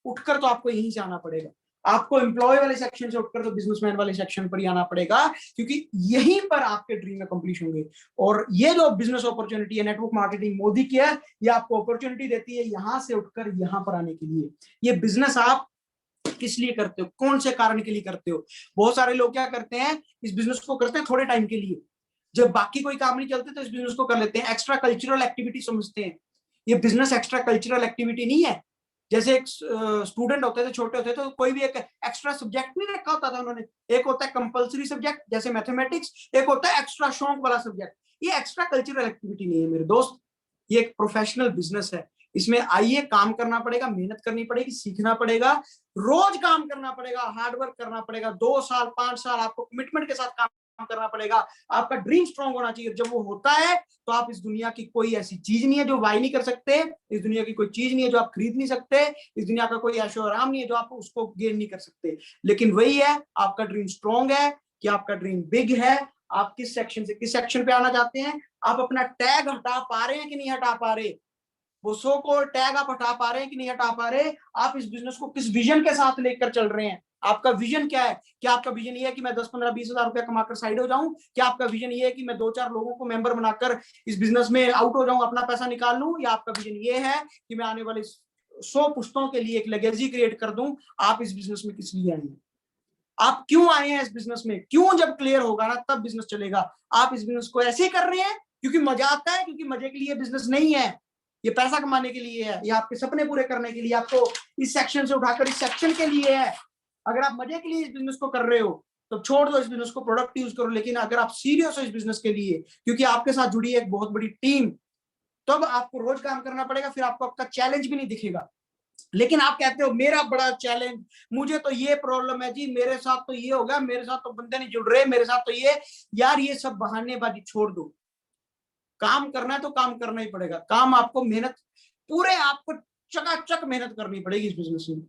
उठकर तो आपको यहीं से आना पड़ेगा। आपको एम्प्लॉय वाले सेक्शन से उठकर तो बिजनेसमैन वाले सेक्शन पर ही आना पड़ेगा, क्योंकि यहीं पर आपके ड्रीम अकम्प्लिश होंगे। और ये जो बिजनेस अपॉर्चुनिटी है, नेटवर्क मार्केटिंग मोदी की है, ये आपको अपॉर्चुनिटी देती है यहां से उठकर यहां पर आने के लिए। ये बिजनेस आप किस लिए करते हो, कौन से कारण के लिए करते हो? बहुत सारे लोग क्या करते हैं, इस बिजनेस को करते हैं थोड़े टाइम के लिए, जब बाकी कोई काम नहीं चलते तो इस बिजनेस को कर लेते हैं, एक्स्ट्रा कल्चरल एक्टिविटी समझते हैं। ये बिजनेस एक्स्ट्रा कल्चरल एक्टिविटी नहीं है। जैसे एक स्टूडेंट होते थे, छोटे होते थे, तो कोई भी एक एक्स्ट्रा सब्जेक्ट नहीं रखा होता था उन्होंने। एक होता है कंपलसरी सब्जेक्ट जैसे मैथमेटिक्स, एक होता है एक्स्ट्रा शौक वाला सब्जेक्ट। ये एक्स्ट्रा कल्चरल एक्टिविटी नहीं है मेरे दोस्त, ये एक प्रोफेशनल बिजनेस है। इसमें आइए, काम करना पड़ेगा, मेहनत करनी पड़ेगी, सीखना पड़ेगा, रोज काम करना पड़ेगा, हार्डवर्क करना पड़ेगा, 2 साल 5 साल आपको कमिटमेंट के साथ काम करना पड़ेगा। आपका ड्रीम स्ट्रांग होना चाहिए। जब वो होता है तो आप, इस दुनिया की कोई ऐसी चीज नहीं है जो बाय नहीं कर सकते, इस दुनिया की कोई चीज नहीं है जो आप खरीद नहीं सकते, इस दुनिया का कोई ऐशो आराम नहीं है जो आप उसको गेन नहीं कर सकते। लेकिन वही है, आपका ड्रीम स्ट्रांग है कि आपका ड्रीम बिग है। आप किस सेक्शन से किस सेक्शन पे आना चाहते हैं? आप अपना टैग हटा पा रहे हैं कि नहीं हटा पा रहे? वो सो कॉल्ड टैग आप हटा पा रहे हैं कि नहीं हटा पा रहे? आप इस बिजनेस को किस विजन के साथ लेकर चल रहे हैं? आपका विजन क्या है? क्या आपका विजन ये है कि मैं 10 15 20 हजार रुपया कमाकर साइड हो जाऊं? क्या आपका विजन ये है कि मैं 2-4 लोगों को मेंबर बनाकर इस बिजनेस में आउट हो जाऊं, अपना पैसा निकाल लूं? या आपका विजन ये है कि मैं आने वाले 100 पुश्तों के लिए एक लेगेसी क्रिएट कर दूं? आप इस बिजनेस में किस लिए आए हैं? आप क्यों आए हैं इस बिजनेस में? क्यों जब क्लियर होगा ना तब बिजनेस चलेगा। आप इस बिजनेस को ऐसे ही कर रहे हैं क्योंकि मजा आता है, क्योंकि मजे के लिए बिजनेस नहीं है, ये पैसा कमाने के लिए है, ये आपके सपने पूरे करने के लिए, आपको इस सेक्शन से उठाकर इस सेक्शन के लिए है। अगर आप मजे के लिए इस बिजनेस को कर रहे हो तो छोड़ दो इस बिजनेस को, प्रोडक्ट यूज करो। लेकिन अगर आप सीरियस हो इस बिजनेस के लिए, क्योंकि आपके साथ जुड़ी है एक बहुत बड़ी टीम, तब आपको रोज काम करना पड़ेगा, फिर आपको आपका चैलेंज भी नहीं दिखेगा। लेकिन आप कहते हो मेरा बड़ा चैलेंज, मुझे तो ये प्रॉब्लम है जी, मेरे साथ तो ये हो गया, मेरे साथ तो बंदे नहीं जुड़ रहे, मेरे साथ तो ये। यार ये सब बहानेबाजी छोड़ दो, काम करना है तो काम करना ही पड़ेगा। काम आपको मेहनत, पूरे आपको चकाचक मेहनत करनी पड़ेगी इस बिजनेस में।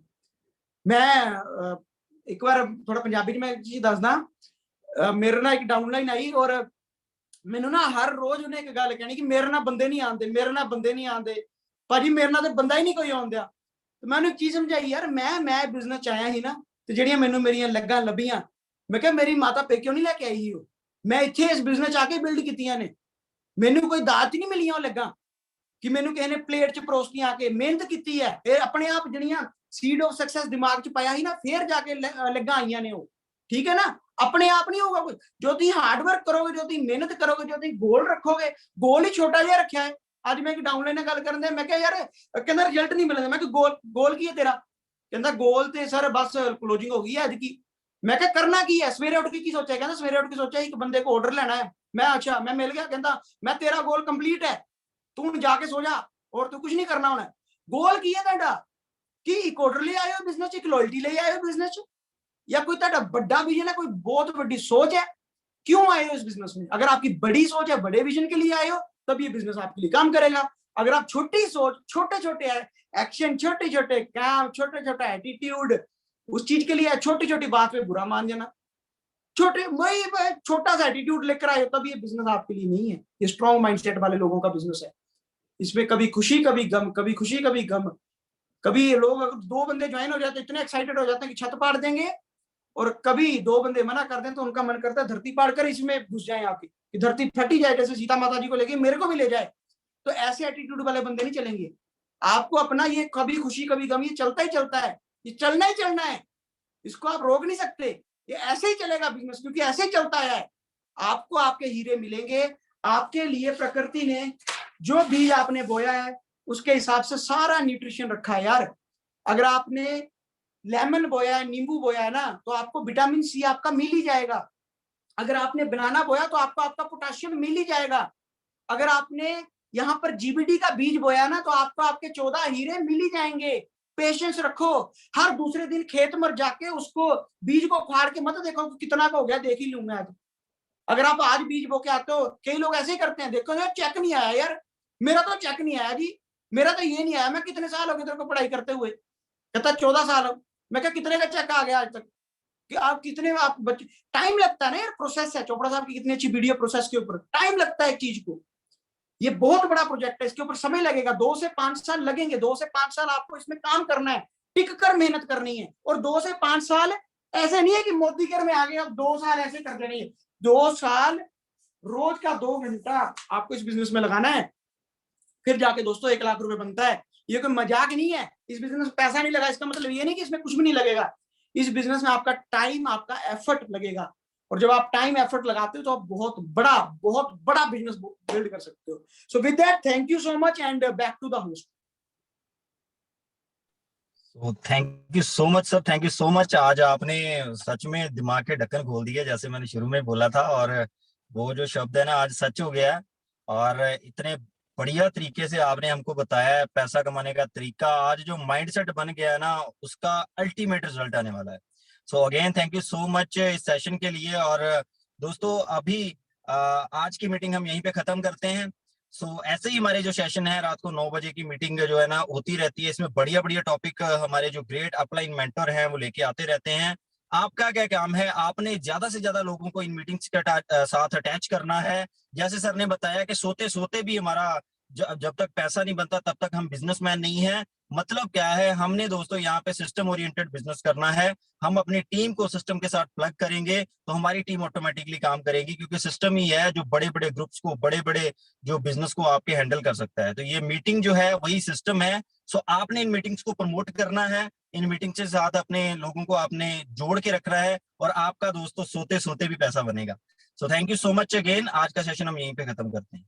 मैं एक बार थोड़ा पंजाबी में चीज दसदा, मेरे ना एक डाउनलाइन आई और मैनू ना हर रोज उन्हें एक गल कहनी कि मेरे ना बंदे नहीं आते, मेरे ना बंदे नहीं आते भाजी, मेरे ना तो बंदा ही नहीं कोई आउंदा। तो मैं एक चीज समझाई, यार मैं बिजनेस च आया ही ना, तो ਜਿਹੜੀਆਂ ਮੈਨੂੰ ਮੇਰੀਆਂ ਲੱਗਾ ਲੱਭੀਆਂ, मैं क्या मेरी माता पेक्यों नहीं लेके आई ही हो, मैं इत्थे इस बिजनेस आके बिल्ड कीतियां ने, मैनू कोई दात ही नहीं मिलियां लग्गा। कि मैनू किसी ने प्लेट च परोसती आके मेहनत की है, फिर अपने आप जड़ियां सीड ऑफ सक्सेस दिमाग च पाया ही ना, फिर जाके लगा आईयां ने वो, ठीक है ना। अपने आप नहीं होगा कुछ, जो तुम हार्डवर्क करोगे, जो तुम मेहनत करोगे, जो तुम गोल रखोगे, गोल ही छोटा जिहा रखा है। आज मैं एक डाउनलाइन गल करन दे, मैं यार कहंदा रिजल्ट नहीं मिलने, मैं गोल गोल की है तेरा, कहंदा गोल ते सर बस क्लोजिंग हो गई है अज की। मैं करना की है, सवेरे उठ के की सोचा, कहंदा सवेरे उठ के सोचा एक बंदे को ऑर्डर लेना है। मैं अच्छा, मैं मिल गया, कहंदा मैं तेरा गोल कंप्लीट है, तू जाके सो जा और तू कुछ नहीं करना होना। गोल की है तुहाडा कि एक ऑर्डर ले आए हो बिजनेस, एक लॉयल्टी ले आए हो बिजनेस, या कोई तुहाडा बड़ा विजन है, कोई बहुत बड़ी सोच है, क्यों आए हो इस बिजनेस में। अगर आपकी बड़ी सोच है, बड़े विजन के लिए आए हो, तब ये बिजनेस आपके लिए काम करेगा। अगर आप छोटी सोच, छोटे छोटे एक्शन, छोटे छोटे काम, छोटे छोटा एटीट्यूड उस चीज के लिए, छोटी छोटी बात पे बुरा मान जाना, छोटे वही छोटा सा एटीट्यूड लेकर आए हो, तब ये बिजनेस आपके लिए नहीं है। ये स्ट्रॉन्ग माइंडसेट वाले लोगों का बिजनेस है। इसमें कभी खुशी कभी गम, कभी खुशी कभी गम। कभी लोग अगर दो बंदे ज्वाइन हो जाते हैं, इतने एक्साइटेड हो जाते हैं कि छत पाड़ देंगे, और कभी दो बंदे मना कर दें तो उनका मन करता है धरती पाड़ कर इसमें घुस जाए आके, कि धरती फटी जाए, जैसे सीता माता जी को लेके मेरे को भी ले जाए। तो ऐसे एटीट्यूड वाले बंदे नहीं चलेंगे। आपको अपना ये कभी खुशी कभी गम, ये चलता ही चलता है, ये चलना ही चलना है, इसको आप रोक नहीं सकते। ये ऐसे ही चलेगा बिजनेस, क्योंकि ऐसे ही चलता है। आपको आपके हीरे मिलेंगे। आपके लिए प्रकृति ने जो बीज आपने बोया है उसके हिसाब से सारा न्यूट्रिशन रखा है यार। अगर आपने लेमन बोया है, नींबू बोया है ना, तो आपको विटामिन सी आपका मिल ही जाएगा। अगर आपने बनाना बोया तो आपको आपका पोटेशियम मिल ही जाएगा। अगर आपने यहाँ पर जीबीडी का बीज बोया ना, तो आपको आपके 14 हीरे मिल ही जाएंगे। पेशेंस रखो। हर दूसरे दिन खेत में जाके उसको बीज को उखाड़ के मत देखो कितना का हो गया, देख ही लूं मैं आज। अगर आप आज बीज बो के आते हो, कई लोग ऐसे ही करते हैं, देखो यार चेक नहीं आया, यार मेरा तो चेक नहीं आया जी, मेरा तो ये नहीं आया, मैं कितने साल हो गए तेरे को पढ़ाई करते हुए, कहता 14 साल हो। मैं क्या कितने का चेक आ गया आज तक, कि आप कितने आप बच्चे, टाइम लगता है ना यार, प्रोसेस है। चोपड़ा साहब की कितनी अच्छी वीडियो प्रोसेस के ऊपर, टाइम लगता है एक चीज को। ये बहुत बड़ा प्रोजेक्ट है, इसके ऊपर समय लगेगा, 2 से 5 साल लगेंगे। 2 से 5 साल आपको इसमें काम करना है, टिक कर मेहनत करनी है। और 2 से 5 साल ऐसे नहीं है कि मोदी केयर में आ गए अब 2 साल ऐसे कर देनी है। 2 साल रोज का 2 घंटा आपको इस बिजनेस में लगाना है, फिर जाके दोस्तों 1 लाख रुपए बनता है। ये कोई मजाक नहीं है। इस बिजनेस में पैसा नहीं लगा इसका मतलब ये नहीं कि इसमें कुछ भी नहीं लगेगा। इस बिजनेस में आपका टाइम, आपका एफर्ट लगेगा, और जब आप टाइम एफर्ट लगाते हो तो आप बहुत बड़ा बिजनेस बिल्ड कर सकते हो। So with that, thank you so much and back to the host. Thank you so much sir, thank you so much. आज आपने सच में दिमाग के ढक्कन खोल दिए, जैसे मैंने शुरू में बोला था, और वो जो शब्द है ना आज सच हो गया। और इतने बढ़िया तरीके से आपने हमको बताया है पैसा कमाने का तरीका। आज जो माइंडसेट बन गया है ना, उसका अल्टीमेट रिजल्ट आने वाला है। So again thank you so much इस सेशन के लिए। और दोस्तों अभी आज की मीटिंग हम यहीं पे खत्म करते हैं। सो ऐसे ही हमारे जो सेशन है रात को 9 बजे की मीटिंग जो है ना होती रहती है। इसमें बढ़िया बढ़िया टॉपिक हमारे जो ग्रेट अपलाइन मेंटर हैं वो लेके आते रहते हैं। आपका क्या काम है, आपने ज्यादा से ज्यादा लोगों को इन मीटिंग्स के साथ अटैच करना है। जैसे सर ने बताया कि सोते सोते भी हमारा जब तक पैसा नहीं बनता तब तक हम बिजनेसमैन नहीं है। मतलब क्या है, हमने दोस्तों यहाँ पे सिस्टम ओरिएंटेड बिजनेस करना है। हम अपनी टीम को सिस्टम के साथ प्लग करेंगे तो हमारी टीम ऑटोमेटिकली काम करेगी, क्योंकि सिस्टम ही है जो बड़े बड़े ग्रुप्स को, बड़े बड़े जो बिजनेस को आपके हैंडल कर सकता है। तो ये मीटिंग जो है वही सिस्टम है। सो आपने इन मीटिंग्स को प्रमोट करना है, इन मीटिंग के साथ अपने लोगों को आपने जोड़ के रखना है, और आपका दोस्तों सोते सोते भी पैसा बनेगा। So thank you so much again. आज का सेशन हम यहीं पे खत्म करते हैं।